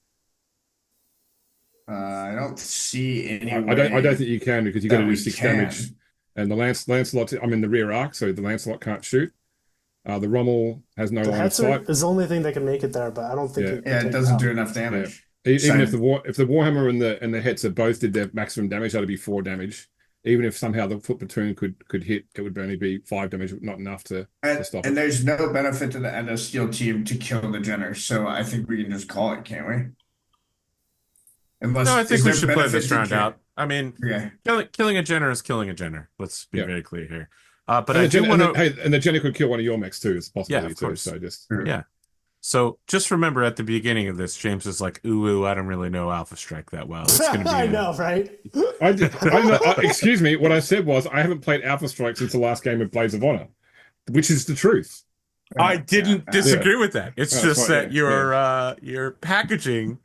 I don't see any. I don't think you can, because you're going to do 6 can. damage. And the Lancelot, I'm in the rear arc, so the Lancelot can't shoot. The Rommel has no The line of sight. Hetzer is the only thing that can make it there, but I don't think it can Yeah, it take doesn't out. do enough damage. Even if the Warhammer and the Hetzer both did their maximum damage, that'd be 4 damage. Even if somehow the foot platoon could hit, it would only be 5 damage, not enough to stop And it. there's no benefit to the Endosteel team to kill the Jenner, so I think we can just call it, can't we? Unless, No, I think is we there should play benefit this to round kill- out. I mean, Yeah. killing a Jenner is killing a Jenner. Let's be very clear here. But And I the do Jenner, want to. and the Jenner could kill one of your mechs too, is a possibility Yeah, of too. course. So just Yeah. So just remember at the beginning of this, James is like, ooh, I don't really know Alpha Strike that well. It's going to be. I know, right? excuse me. What I said was I haven't played Alpha Strike since the last game of Blades of Honor, which is the truth. I didn't disagree with that. It's That's just right, that your packaging.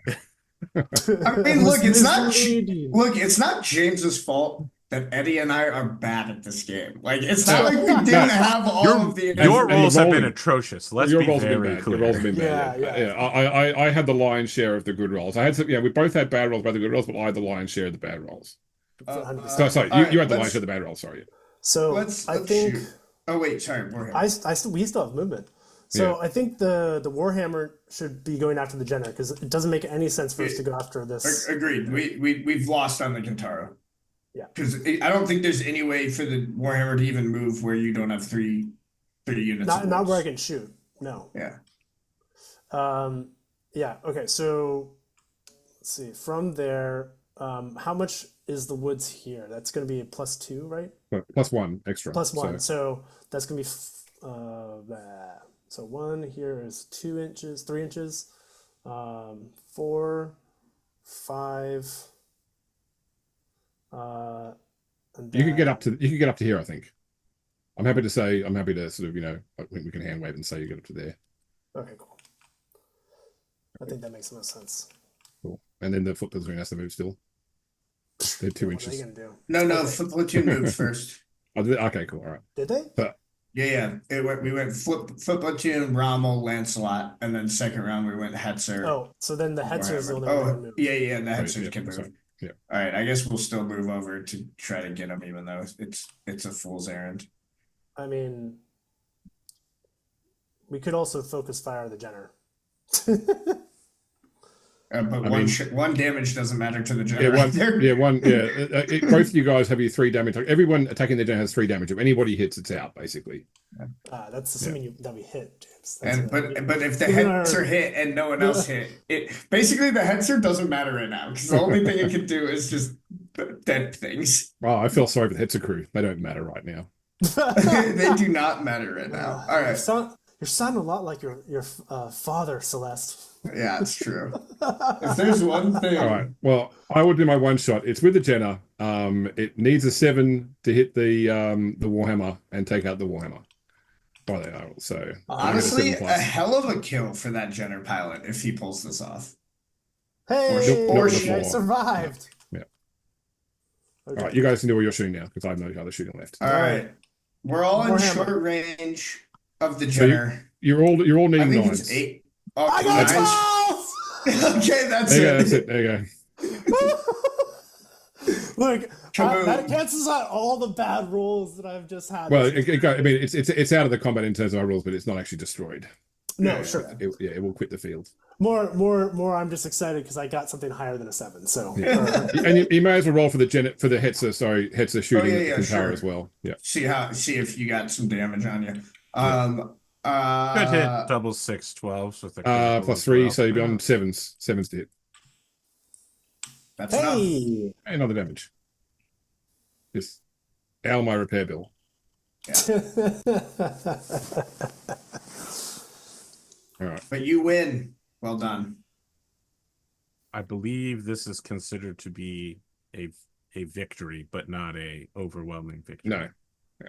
I mean, look, it's not misleading. look, it's not James's fault that Eddie and I are bad at this game. Like, it's not like we didn't have all of the. Your and rolls have been rolling- atrocious. Let's your be rolls have been very bad. clear. Your rolls have been bad. Yeah. I had the lion's share of the good rolls. I had some, we both had bad rolls, both the good rolls, but I had the lion's share of the bad rolls. 100%. Sorry, all right, you had the let's- lion's share of the bad rolls. Sorry. So Let's I think shoot. Oh wait, sorry, Warhammer. we still have movement. So I think the Warhammer should be going after the Jenner because it doesn't make any sense for us to go after this. Agreed. We've lost on the Kintaro. Yeah. Because I don't think there's any way for the Warhammer to even move where you don't have three units. Not where I can shoot. No. Yeah. Yeah. Okay. So let's see. From there, how much is the woods here? That's going to be a +2, right? +1 extra. +1. So that's going to be so 1 here is 2 inches, 3 inches, 4, 5. And You could get up to here, I think. I'm happy to sort of, we can hand wave and say you get up to there. Okay, cool. I think that makes the most sense. Cool. And then the foot platoon has to move still. They're 2 What are inches. they going to do? No, foot platoon moved first. Oh, okay, cool. All right. Did they? Yeah. We went foot platoon, Rommel, Lancelot, and then second round we went Hetzer. Oh, so then the Hetzer is the only one that can move. Yeah, and the Hetzer yeah, can that's move. right. Yeah. All right, I guess we'll still move over to try to get him, even though it's a fool's errand. I mean, we could also focus fire the Jenner. But one damage doesn't matter to the Yeah, generator. both of you guys have your 3 damage. Everyone attacking the gen has 3 damage. If anybody hits, it's out, basically. That's assuming that we hit, James. But if the Hetzer hit and no one else hit, basically the Hetzer doesn't matter right now because the only thing it can do is just dead things. Oh, I feel sorry for the Hetzer crew. They don't matter right now. They do not matter right now. All right. You're sounding a lot like your father, Celeste. Yeah, it's true. If there's one thing. All right. Well, I will do my one shot. It's with the Jenner. It needs a 7 to hit the Warhammer and take out the Warhammer. By the arrow. So honestly, a hell of a kill for that Jenner pilot if he pulls this off. Hey, or I survived. Yeah. Okay. All right, you guys can do all your shooting now because I have no other shooting left. All right. We're all in Warhammer. short range of the Jenner. You're all I needing think 9s. it's 8. Oh, I got 9s. Okay, that's There you go. it. That's it. There you go. Look, Kaboom. that cancels out all the bad rolls that I've just had. Well, it's out of the combat in terms of our rules, but it's not actually destroyed. no, yeah, sure. It will quit the field. More. I'm just excited because I got something higher than a 7. So And you may as well roll for the Hetzer. Sorry, Hetzer shooting yeah, the sure. as well. Yeah. See if you got some damage on you. Could hit double 6-12s with a critical as +3, well. so you'll be on 7s. 7s to hit. That's enough. hey, Another damage. Just out of my repair bill. All right. But you win. Well done. I believe this is considered to be a victory, but not a overwhelming victory. No.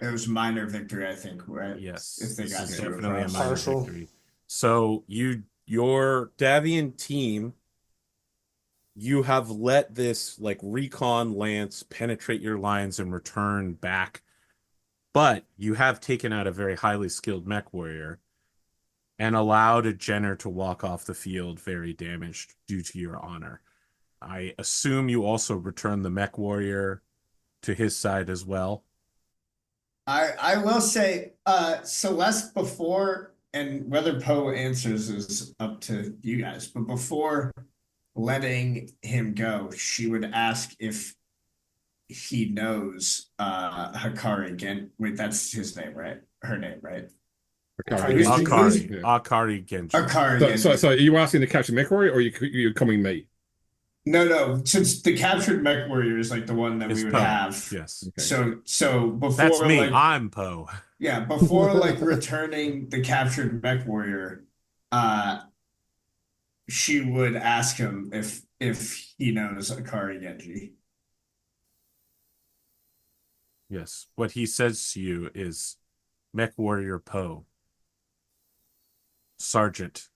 It was minor victory, I think, right? Yes, If they this got is 2 definitely a across. minor Partial. victory. So your Davian team, you have let this like recon lance penetrate your lines and return back, but you have taken out a very highly skilled mech warrior and allowed a Jenner to walk off the field very damaged due to your honor. I assume you also return the mech warrior to his side as well. I will say, Celeste before, and whether Poe answers is up to you guys, but before letting him go, she would ask if he knows Akari again. Wait, that's his name, right? Her name, right? Akari. Akari Genji. Akari. So are you asking to capture MechWarrior, or you're coming me? No. Since the captured mech warrior is like the one that It's we would Poe. have. Yes. Okay. So before That's me. like I'm Poe. yeah, before like returning the captured mech warrior, she would ask him if he knows Akari Genji. Yes. What he says to you is Mech Warrior Poe, Sergeant,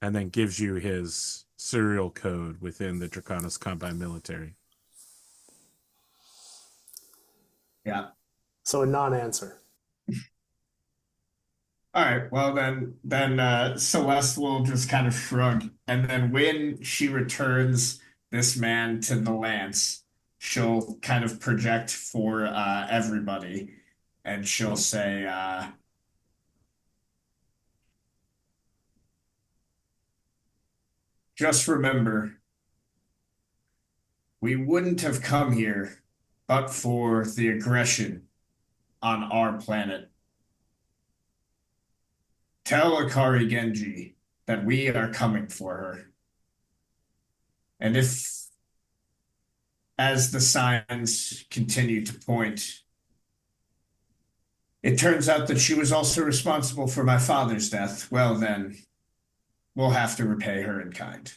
and then gives you his serial code within the Draconis Combine military. Yeah. So a non-answer. All right. Well, then Celeste will just kind of shrug, and then when she returns this man to the lance, she'll kind of project for everybody, and she'll say, "Just remember, we wouldn't have come here but for the aggression on our planet. Tell Akari Genji that we are coming for her. And if, as the signs continue to point, it turns out that she was also responsible for my father's death, well then, we'll have to repay her in kind."